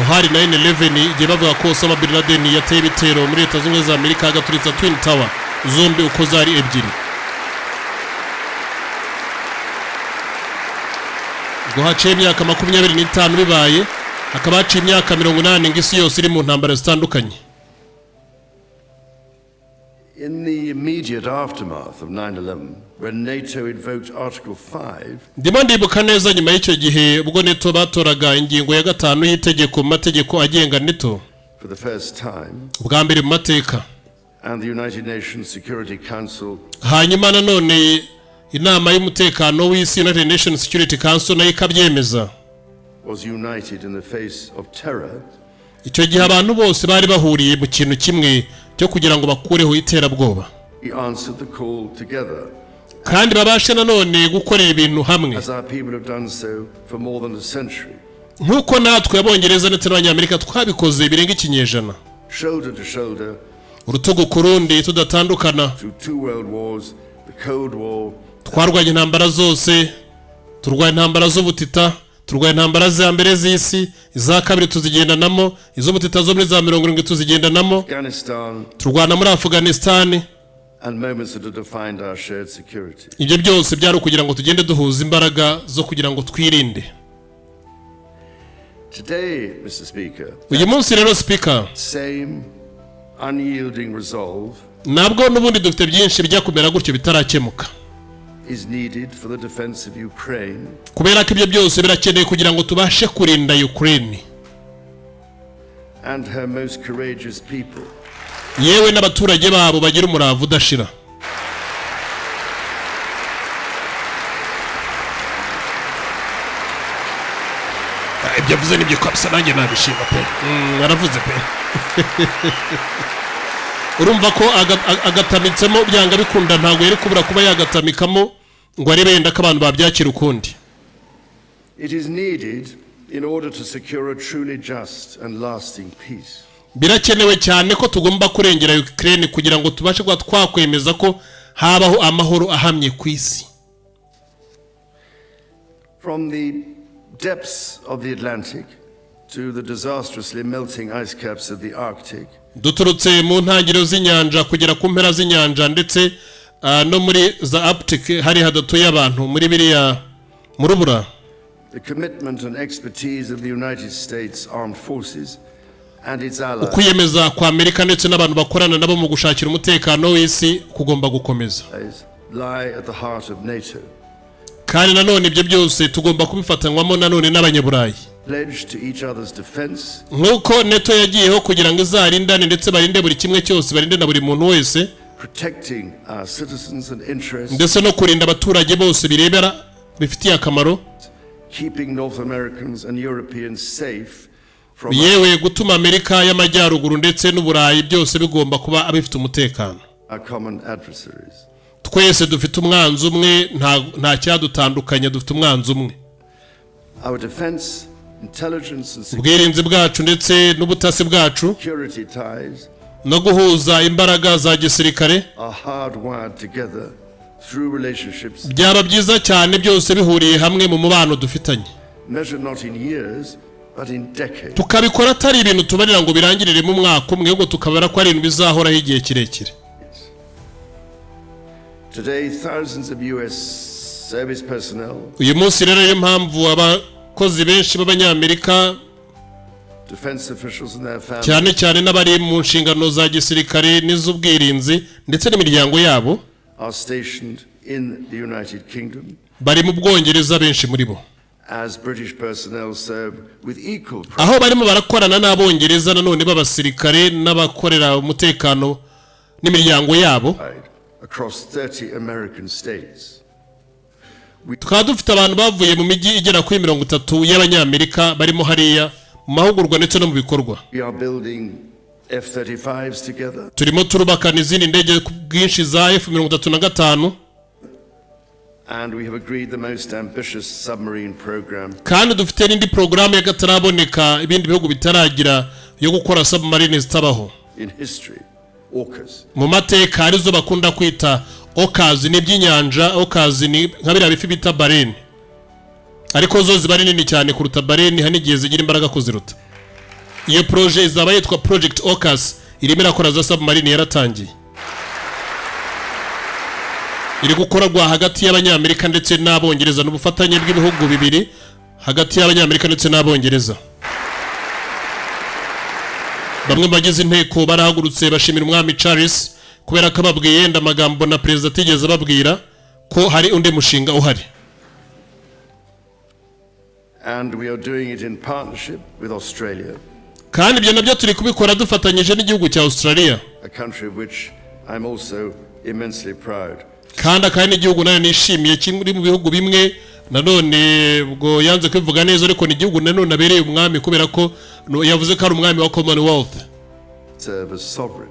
Hari 9/11 igihe bavuga ko Osama bin Laden yateye ibitero muri Leta Zunze za Amerika agaturitsa Twin Tower zombi uko zari ebyiri. Haciye imyaka 25 bibaye, hakaba haciye imyaka 80 ng'isi yose iri mu ntambara zitandukanye. In the immediate aftermath of 9/11, when NATO invoked Article 5, ndimo ndibuka neza nyuma y'icyo gihe ubwo NATO batoraga ingingo ya 5 y'itegeko mu mategeko agenga NATO for the first time, bwa mbere mu mateka, and the United Nations Security Council, hanyuma nanone inama y'umutekano w'isi United Nations Security Council nayo ikabyemeza, was united in the face of terror. Icyo gihe abantu bose bari bahuriye mu kintu kimwe cyo kugira ngo bakureho iterabwoba. We answered the call together. Kandi babashe nanone gukorera ibintu hamwe. As our people have done so for more than a century. Nkuko natwe Abongereza ndetse n'Abanyamerika twabikoze birenga ikinyejana. Shoulder to shoulder. urutugu ku rundi tudatandukana. through 2 world wars, the Cold War, Twarwanye intambara zose, turwanya intambara z'ubutita, turwanya intambara za mbere z'isi, iza kabiri tuzigendanamo, iz'ubutita zo muri za 70 tuzigendanamo, Afghanistan, turwana muri Afghanistan. and moments that have defined our shared security. Ibyo byose byari kugira ngo tugende duhuza imbaraga zo kugira ngo twirinde. Today, Mr. Speaker, Uyu munsi rero speaker, same unyielding resolve nabwo n'ubundi dufite byinshi bijya kumera gutyo bitarakemuka, is needed for the defense of Ukraine kubera ko ibyo byose birakeneye kugira ngo tubashe kurinda Ukraine and her most courageous people. yewe n'abaturage babo bagira umuravu udashira. Ibyo avuze nibyo kabisa, nanjye nabishima pe. Aravuze pe. Urumva ko agatamitsemo byanga bikunda, ntago yari kubura kuba yagatamikamo ngo arebe yenda ko abantu babyakira ukundi. It is needed in order to secure a truly just and lasting peace. Birakenewe cyane ko tugomba kurengera Ukraine kugira ngo tubashe kuba twakwemeza ko habaho amahoro ahamye ku isi. From the depths of the Atlantic to the disastrously melting ice caps of the Arctic, Duturutse mu ntangiriro z'inyanja kugera ku mpera z'inyanja, ndetse no muri za Arctic hari hadatuye abantu muri biriya mu rubura. the commitment and expertise of the United States Armed Forces and its allies Ukwiyemeza kwa Amerika ndetse n'abantu bakorana nabo mu gushakira umutekano w'isi kugomba gukomeza. lie at the heart of NATO. Kandi nanone ibyo byose tugomba kubifatanwamo nanone n'abanyaburayi. Pledge to each other's defense, Nk'uko NATO yagiyeho kugira ngo izarindane ndetse barinde buri kimwe cyose, barinde na buri muntu wese, protecting our citizens and interests, ndetse no kurinda abaturage bose birebera bifitiye akamaro, keeping North Americans and Europeans safe from yewe gutuma Amerika y'amajyaruguru ndetse n'Uburayi byose bigomba kuba abifite umutekano. our common adversaries. Twese dufite umwanzi umwe, nta cyadutandukanye, dufite umwanzi umwe. Our defense, intelligence and Ubwirinzi bwacu ndetse n'ubutasi bwacu security ties no guhuza imbaraga za gisirikare are hardwired together through relationships byaba byiza cyane byose bihuriye hamwe mu mubano dufitanye, measured not in years but in decades. tukabikora atari ibintu tubarira ngo birangirire mu mwaka umwe, ahubwo tukabara ko ari ibintu bizahoraho igihe kirekire. Today, thousands of US service personnel, Uyu munsi rero niyo mpamvu abakozi benshi b'Abanyamerika defense officials and their families cyane cyane n'abari mu nshingano za gisirikare n'iz'ubwirinzi ndetse n'imiryango yabo are stationed in the United Kingdom, bari mu Bwongereza, benshi muri bo as British personnel serve with equal pride aho barimo barakorana n'Abongereza nanone b'abasirikare n'abakorera umutekano n'imiryango yabo. across 30 American states. Tukaba dufite abantu bavuye mu mijyi igera kuri 30 y'Abanyamerika barimo hariya mu mahugurwa ndetse no mu bikorwa. We are building F-35s together, Turimo turubakana izindi ndege bwinshi za F-35, and we have agreed the most ambitious submarine program kandi dufite n'indi porogaramu y'agataraboneka ibindi bihugu bitaragira yo gukora submarine zitabaho in history, AUKUS. mu mateka, arizo bakunda kwita OCAS. Ni by'inyanja, OCAS ni nka biriya bifi bita barene, ariko zo ziba ari nini cyane kuruta barene, hani igihe zigira imbaraga kuziruta. Iyo projet izaba yitwa Project OCAS, irimo irakora za submarine, yaratangiye, iri gukorwa hagati y'Abanyamerika ndetse n'Abongereza n'ubufatanye bw'ibihugu bibiri hagati y'Abanyamerika ndetse n'Abongereza. Bamwe bagize inteko barahagurutse bashimira umwami Charles kubera ko ababwiye yenda amagambo na perezida atigeze ababwira ko hari undi mushinga uhari, And we are doing it in partnership with Australia, kandi ibyo nabyo turi kubikora dufatanyije n'igihugu cya Australia, a country of which I'm also immensely proud. kandi akandi n'igihugu nayo nishimiye kiri mu bihugu bimwe nanone ubwo yanze kwivuga neza, ariko ni igihugu nanone abereye umwami kubera ko yavuze ko ari umwami wa Commonwealth. Serve as sovereign.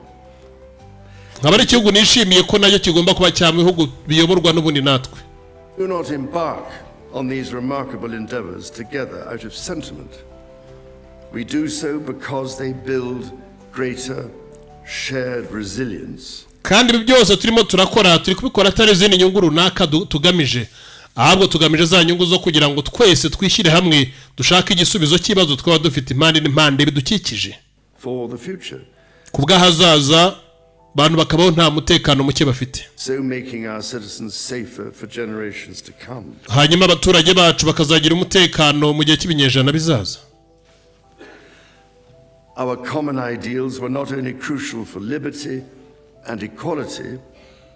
nkaba ari igihugu nishimiye ko nacyo kigomba kuba cya mu bihugu biyoborwa n'ubundi natwe. Do not embark on these remarkable endeavors together out of sentiment. We do so because they build greater shared resilience. kandi ibi byose turimo turakora turi kubikora atari izindi nyungu runaka tugamije, ahubwo tugamije za nyungu zo kugira ngo twese twishyire hamwe dushake igisubizo cy'ibibazo twaba dufite impande n'impande bidukikije For the future. ku bw'ahazaza abantu bakabaho nta mutekano muke bafite, So making our citizens safer for generations to come. hanyuma abaturage bacu bakazagira umutekano mu gihe cy'ibinyejana bizaza. Our common ideals were not only crucial for liberty and equality,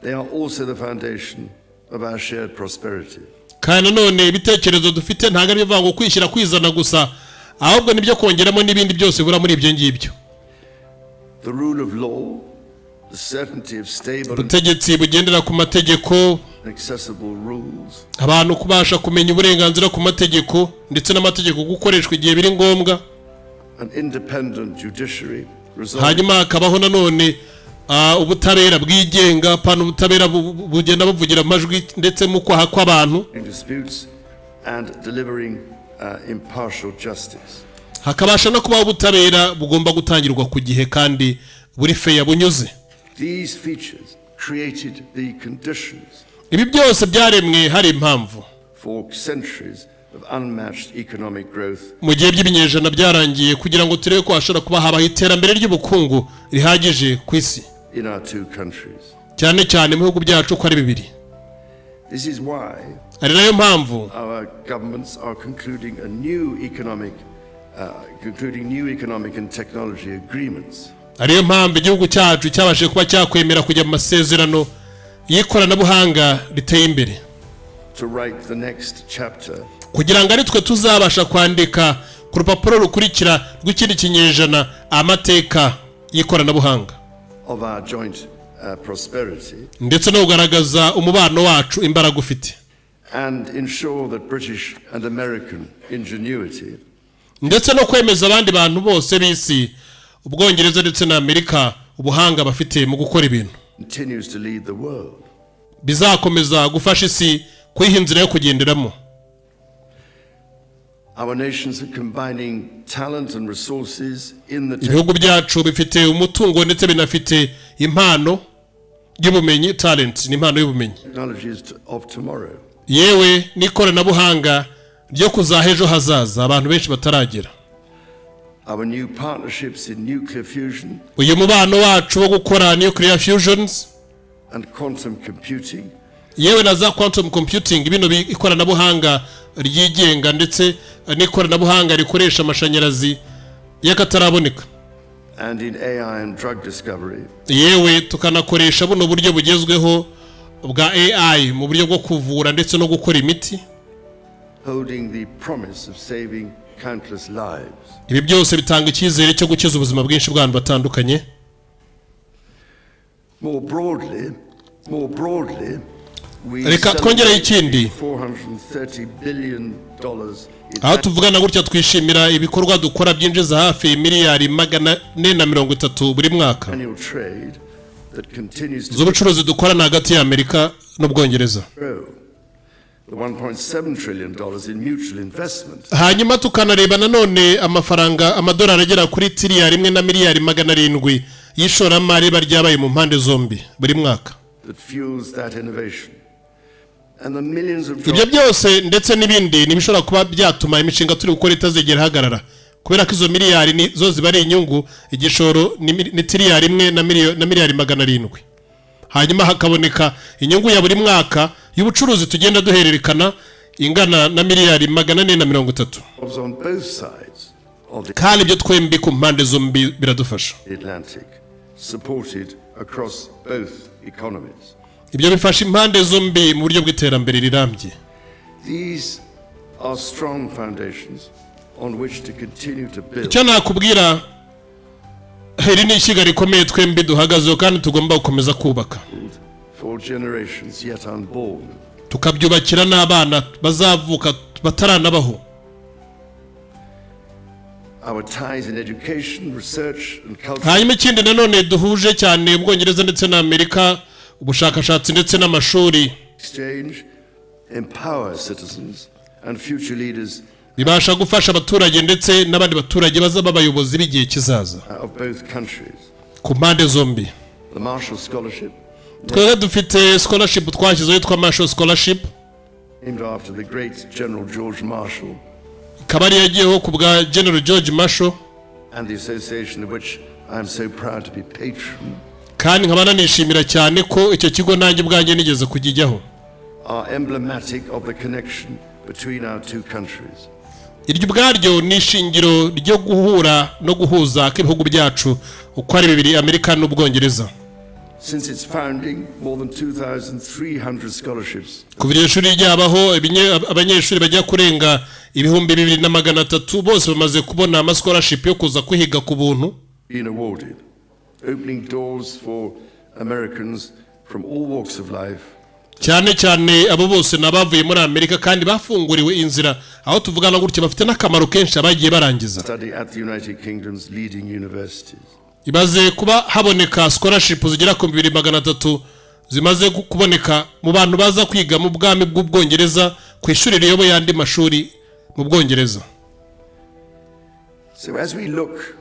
they are also the foundation of our shared prosperity. kandi nanone ibitekerezo dufite ntabwo ari bivuga ngo kwishyira kwizana gusa, ahubwo nibyo kongeramo n'ibindi byose bibura muri ibyo ngibyo. The rule of law, the certainty of stable and ubutegetsi bugendera ku mategeko, accessible rules, abantu kubasha kumenya uburenganzira ku mategeko ndetse n'amategeko gukoreshwa igihe biri ngombwa, an independent judiciary, hanyuma hakabaho nanone ubutabera bwigenga, pana ubutabera bugenda buvugira amajwi ndetse mu kwaha kw'abantu, disputes and delivering impartial justice. hakabasha no kubaho ubutabera bugomba gutangirwa ku gihe kandi buri feya bunyuze. These features created the conditions Ibi byose byaremwe hari impamvu. for centuries of unmatched economic growth Mu gihe by'ibinyejana byarangiye kugira ngo turebe ko hashobora kuba habaho iterambere ry'ubukungu rihagije ku isi, in our two countries. cyane cyane mu bihugu byacu ko ari bibiri. This is why Ari nayo mpamvu our governments are concluding new economic and technology agreements. ariyo mpamvu igihugu cyacu cyabashije kuba cyakwemera kujya mu masezerano y'ikoranabuhanga riteye imbere, to write the next chapter kugira ngo ari twe tuzabasha kwandika ku rupapuro rukurikira rw'ikindi kinyejana amateka y'ikoranabuhanga of our joint prosperity, ndetse no kugaragaza umubano wacu imbaraga ufite, and ensure that British and American ingenuity ndetse no kwemeza abandi bantu bose b'isi, Ubwongereza ndetse na Amerika, ubuhanga bafite mu gukora ibintu continues to lead the world. bizakomeza gufasha isi kwiha inzira yo kugenderamo. Our nations are combining talent and resources in the Ibihugu byacu bifite umutungo ndetse binafite impano y'ubumenyi, talent ni impano y'ubumenyi, technologies of tomorrow. yewe n'ikoranabuhanga ryo kuzaha ejo hazaza abantu benshi bataragera. Our new partnerships in nuclear fusion Uyu mubano wacu wo gukora nuclear fusions and quantum computing, yewe na za quantum computing, bino ikoranabuhanga ryigenga ndetse n'ikoranabuhanga rikoresha amashanyarazi y'akataraboneka, and in AI and drug discovery, yewe tukanakoresha buno buryo bugezweho bwa AI mu buryo bwo kuvura ndetse no gukora imiti. holding the promise of saving countless lives. Ibi byose bitanga icyizere cyo gukiza ubuzima bwinshi bw'abantu batandukanye. More broadly, we Reka twongereho ikindi, $430 billion aho tuvugana gutya twishimira ibikorwa dukora byinjiza hafi miliyari 430 buri mwaka annual trade that continues to z'ubucuruzi dukorana hagati ya Amerika n'Ubwongereza. grow. The $1.7 trillion in mutual investment Hanyuma tukanareba nanone amafaranga amadolari agera kuri tiriyari 1 na miliyari 700 y'ishoramari baryabaye mu mpande zombi buri mwaka. that fuels that innovation. And the millions of Ibyo jobs byose ndetse n'ibindi nibishobora kuba byatuma imishinga turi gukora itazegera hagarara, kubera ko izo miliyari zo ziba ari inyungu, igishoro ni tiriyari 1 na miliyari 700. Hanyuma hakaboneka inyungu ya buri mwaka y'ubucuruzi tugenda duhererekana ingana na miliyari 430. on both sides of the Kandi ibyo twembi ku mpande zombi biradufasha. Atlantic, supported across both economies. Ibyo bifasha impande zombi mu buryo bw'iterambere rirambye. These are strong foundations on which to continue to build. Icyo nakubwira, heri ni ishyiga rikomeye twembi duhagazeho kandi tugomba gukomeza kubaka, For generations yet unborn. tukabyubakira n'abana bazavuka bataranabaho. Our ties in education, research and culture Hanyuma ikindi nanone duhuje cyane Ubwongereza ndetse na Amerika, ubushakashatsi ndetse n'amashuri exchange empower citizens and future leaders bibasha gufasha abaturage ndetse n'abandi baturage bazaba abayobozi b'igihe kizaza. of both countries. ku mpande zombi. The Marshall Scholarship, Twebwe dufite scholarship twashyizeho yitwa Marshall Scholarship, named after the great General George Marshall, ikaba ari yagiyeho ku bwa General George Marshall, and the association of which I am so proud to be patron, kandi nkaba nanishimira cyane ko icyo kigo nanjye ubwanjye nigeze kujyaho. are emblematic of the connection between our two countries. Iryo ubwaryo ni ishingiro ryo guhura no guhuza k'ibihugu byacu uko ari bibiri, Amerika n'Ubwongereza. Since its founding, more than 2,300 scholarships Kuva iryo shuri ryabaho, abanyeshuri bajya kurenga 2,300 bose bamaze kubona ama scholarship yo kuza kwiga ku buntu, been awarded, opening doors for Americans from all walks of life cyane cyane abo bose nabavuye muri Amerika kandi bafunguriwe inzira, aho tuvugana gutya bafite n'akamaro kenshi abagiye barangiza. study at the United Kingdom's leading universities. Ibaze kuba haboneka scholarship zigera ku 2,300 zimaze kuboneka mu bantu baza kwiga mu bwami bw'Ubwongereza ku ishuri riyoboye andi mashuri mu Bwongereza. So as we look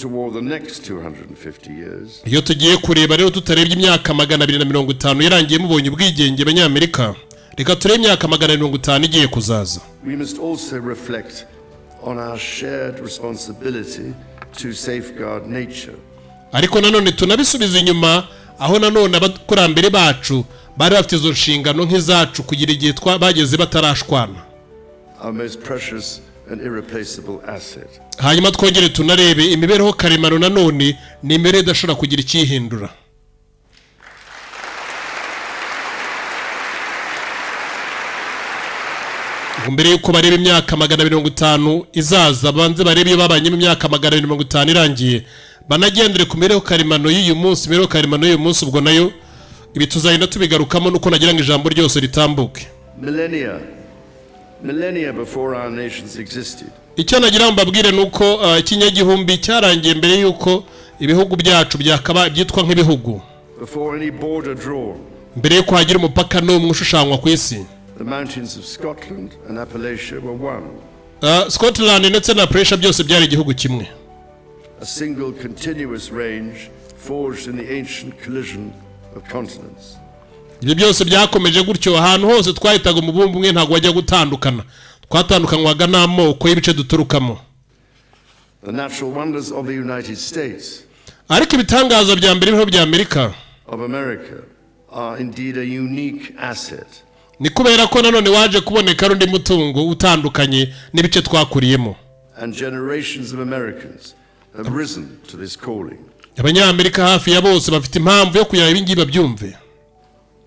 toward the next 250 years, Iyo tugiye kureba rero tutarebye imyaka 250 yarangiye mubonye ubwigenge abanyamerika, reka turebe imyaka 250 igiye kuzaza. we must also reflect on our shared responsibility to safeguard nature. Ariko nanone tunabisubiza inyuma, aho nanone abakurambere bacu bari bafite izo nshingano nk'izacu kugira igihe bageze batarashwana. Our most precious and irreplaceable asset. Hanyuma twongere tunarebe imibereho karemano nanone ni imibereho idashobora kugira ikihindura. Mbere yuko bareba imyaka 250 izaza, banze barebe iyo babanyemo imyaka 250 irangiye, banagendere ku mibereho karemano y'uyu munsi. Imibereho karemano y'uyu munsi ubwo nayo ibi tuzagenda tubigarukamo nuko nagira ngo ijambo ryose ritambuke. Millennia before our nations existed. Icyo nagira ngo mbabwire nuko ikinyagihumbi cyarangiye mbere yuko ibihugu byacu byakaba byitwa nk'ibihugu, Before any border drawn. mbere yuko hagira umupaka n'umwe ushushanywa ku isi. The mountains of Scotland and Appalachia were one. Scotland ndetse na Appalachia byose byari igihugu kimwe. A single continuous range forged in the ancient collision of continents. Ibyo byose byakomeje gutyo, ahantu hose twahitaga umubumbe umwe, ntago wajya gutandukana, twatandukanywaga n'amoko y'ibice duturukamo. The natural wonders of the United States Ariko ibitangaza bya mbere b'ibihugu bya Amerika of America are indeed a unique asset. ni kubera ko nanone waje kuboneka rundi mutungo utandukanye n'ibice twakuriyemo. And generations of Americans have risen to this calling. Abanyamerika hafi ya bose bafite impamvu yo kugira ibingibi babyumve.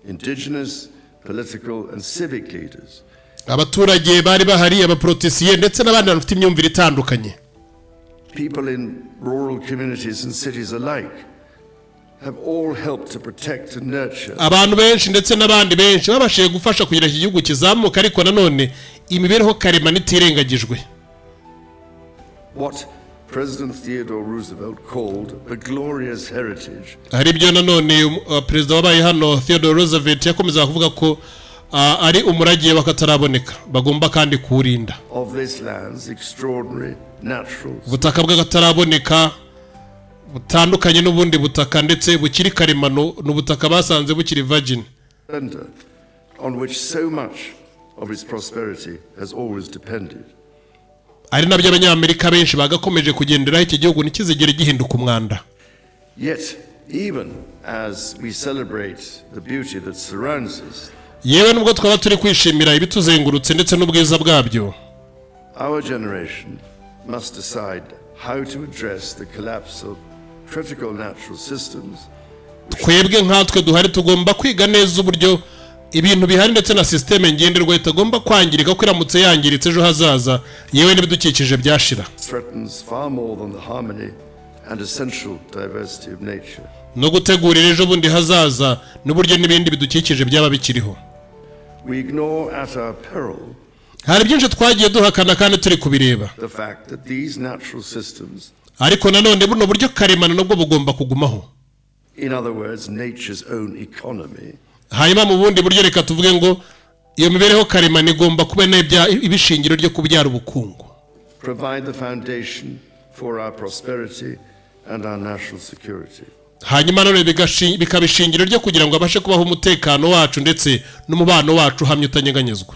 Indigenous, political and civic leaders, Abaturage bari bahari, abaprotesiye ndetse n'abandi bafite imyumvire itandukanye. people in rural communities and cities alike have all helped to protect and nurture Abantu benshi ndetse n'abandi benshi babashije gufasha kugira iki gihugu kizamuka, ariko nanone imibereho karemano itirengagijwe. what President Theodore Roosevelt called a glorious heritage Hari ibyo nanone perezida wabaye hano Theodore Roosevelt yakomeza kuvuga ko ari umurage wakataraboneka bagomba kandi kurinda. of this land's extraordinary natural Ubutaka bw'akataraboneka butandukanye n'ubundi butaka ndetse bukiri karemano n'ubutaka basanze bukiri virgin, splendor on which so much of its prosperity has always depended. ari nabyo abanyamerika benshi bagakomeje kugenderaho iki gihugu ntikizigere gihinduka umwanda. Yet, even as we celebrate the beauty that surrounds us, Yewe nubwo twaba turi kwishimira ibituzengurutse ndetse n'ubwiza bwabyo, our generation must decide how to address the collapse of critical natural systems twebwe nkatwe duhari tugomba kwiga neza uburyo ibintu bihari ndetse na systeme ngenderwa itagomba kwangirika ko iramutse yangiritse ejo hazaza yewe n'ibidukikije byashira. threatens far more than the harmony and essential diversity of nature. No gutegurira ejo bundi hazaza n'uburyo n'ibindi bidukikije byaba bikiriho. We ignore at our peril Hari byinshi twagiye duhakana kandi turi kubireba, the fact that these natural systems, ariko nanone buno buryo karemano nabwo bugomba kugumaho. in other words, nature's own economy, Hanyuma mu bundi buryo reka tuvuge ngo iyo mibereho karemano igomba kuba ibishingiro ryo kubyara ubukungu, provide the foundation for our prosperity and our national security. hanyuma none bikaba ishingiro ryo kugira ngo abashe kubaho umutekano wacu ndetse n'umubano wacu hamye utanyeganyezwa.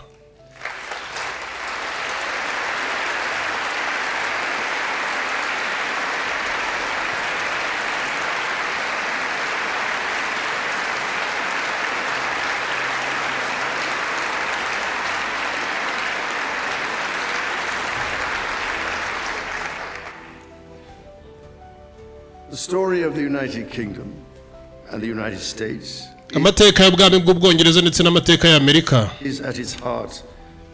The story of the United Kingdom and the United States amateka y'ubwami bw'ubwongereza ndetse n'amateka y'Amerika is at its heart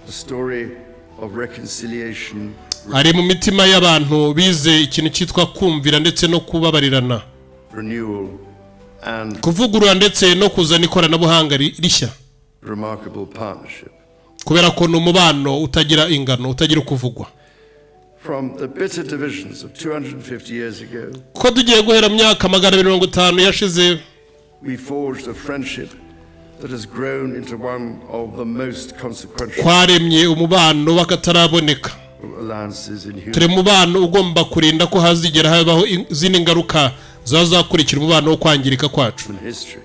the story of reconciliation, ari mu mitima y'abantu bize ikintu cyitwa kumvira ndetse no kubabarirana, renewal, and kuvugurura ndetse no kuzana ikoranabuhanga rishya, remarkable partnership. kubera ko ni umubano utagira ingano, utagira ukuvugwa. From the bitter divisions of 250 years ago, ko tugiye guhera myaka 250 yashize, we forged a friendship that has grown into one of the most consequential twaremye umubano wakataraboneka. alliances in human turi mubano ugomba kurinda ko hazigera habaho izindi ngaruka zazakurikira umubano wo kwangirika kwacu history.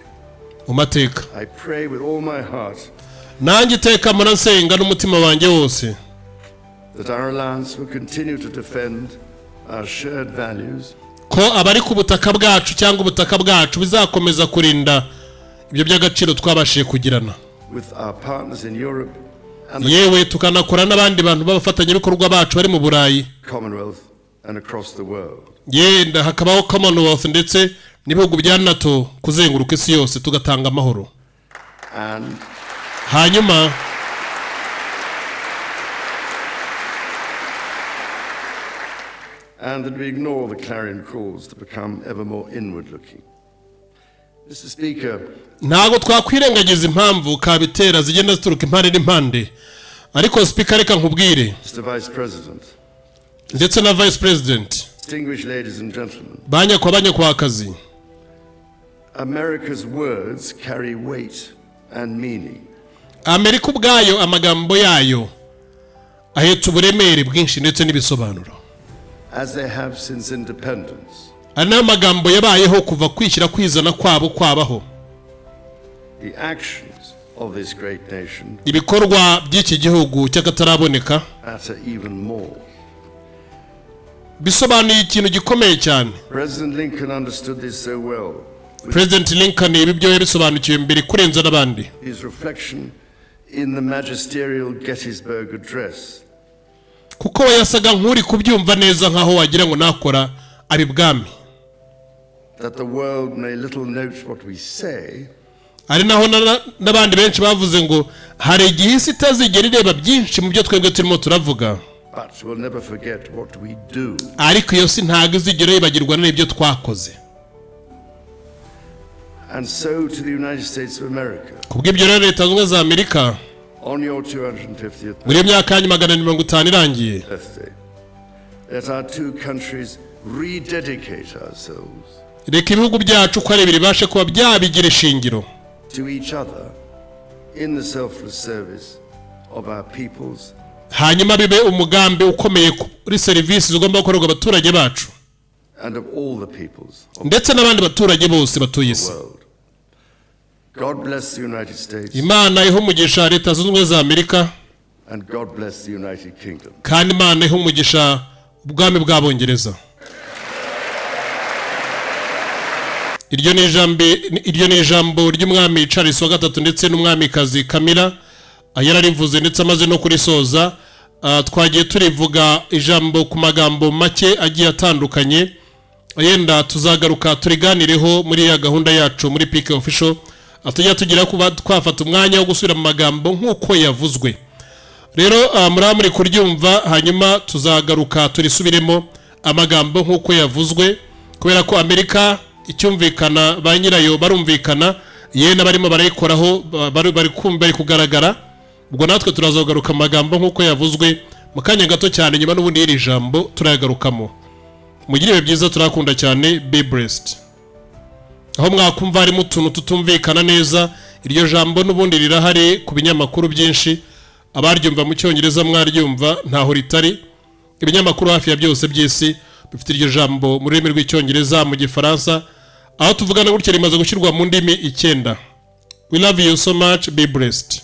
mu mateka. I pray with all my heart nanjye iteka muransenga n'umutima wanjye wose that our alliance will continue to defend our shared values, ko abari ku butaka bwacu cyangwa ubutaka bwacu bizakomeza kurinda ibyo by'agaciro twabashije kugirana, with our partners in Europe and the yewe tukanakora n'abandi bantu b'abafatanyabikorwa bacu bari mu Burayi, Commonwealth and across the world. yenda hakabaho Commonwealth ndetse n'ibihugu bya NATO kuzenguruka isi yose tugatanga amahoro. And hanyuma that we ignore the clarion calls to become ever more inward-looking. Mr. Speaker, ntago twakwirengagiza impamvu kabitera zigenda zituruka impande n'impande, ariko speaker reka nkubwire Mr. Vice President, ndetse na Vice President, distinguished ladies and gentlemen, banyakwakazi, America's words carry weight and meaning. Amerika ubwayo amagambo yayo ahetse uburemere bwinshi ndetse n'ibisobanuro, As they have since independence. ari nayo magambo yabayeho kuva kwishyira kwizana kwabo kwabaho. The actions of this great nation ibikorwa by'iki gihugu cy'akataraboneka matter even more. bisobanuye ikintu gikomeye cyane. President Lincoln understood this so well. President Lincoln ibi byo yabisobanukiwe mbere kurenza n'abandi. His reflection in the magisterial Gettysburg Address. kuko we yasaga nk'uri kubyumva neza nkaho wagira ngo nakora abibwami. That the world may little note what we say. ari naho n'abandi benshi bavuze ngo hari igihe isi itazigera ireba byinshi mu byo twebwe turimo turavuga, But we'll never forget what we do. ariko iyo si ntago izigera yibagirwa n'ibyo twakoze. And so to the United States of America, kubw'ibyo rero Leta Zunze za Amerika on your 250th muri myaka yanyu 250 irangiye, birthday, let our two countries rededicate ourselves reka ibihugu byacu ko ari bibiri bashe kuba byabigira ishingiro to each other in the selfless service of our peoples hanyuma bibe umugambi ukomeye kuri serivisi zigomba gukorerwa abaturage bacu and of all the peoples of ndetse n'abandi baturage bose batuye isi. the world. God bless the United States Imana ihe umugisha Leta Zunze Ubumwe za Amerika, and God bless the United Kingdom. kandi Imana ihe umugisha ubwami bw'Abongereza. iryo ni ijambo ry'umwami Charles wa gatatu ndetse n'umwamikazi Camilla yararivuze ndetse amaze no kurisoza. Twagiye turivuga ijambo ku magambo make agiye atandukanye, yenda tuzagaruka turiganireho muri ya gahunda yacu muri PK Official, atujya tugira kuba twafata umwanya wo gusubira mu magambo nk'uko yavuzwe. Rero muri kuryumva, hanyuma tuzagaruka turisubiremo amagambo nk'uko yavuzwe, kubera ko Amerika icyumvikana ba nyirayo barumvikana, yena barimo barayikoraho bari kugaragara. Ubwo natwe turazagaruka amagambo nk'uko yavuzwe mu kanya gato cyane, nyuma n'ubundi iri jambo turayagarukamo. Mugire byiza, turakunda cyane. Be blessed. Aho mwakumva harimo utuntu tutumvikana neza, iryo jambo n'ubundi rirahari ku binyamakuru byinshi, abaryumva mu Cyongereza mwaryumva ntaho ritari. Ibinyamakuru hafi ya byose by'isi bifite iryo jambo mu rurimi rw'icyongereza mu gifaransa aho tuvugana gutya rimaze gushyirwa mu ndimi 9. We love you so much, be blessed.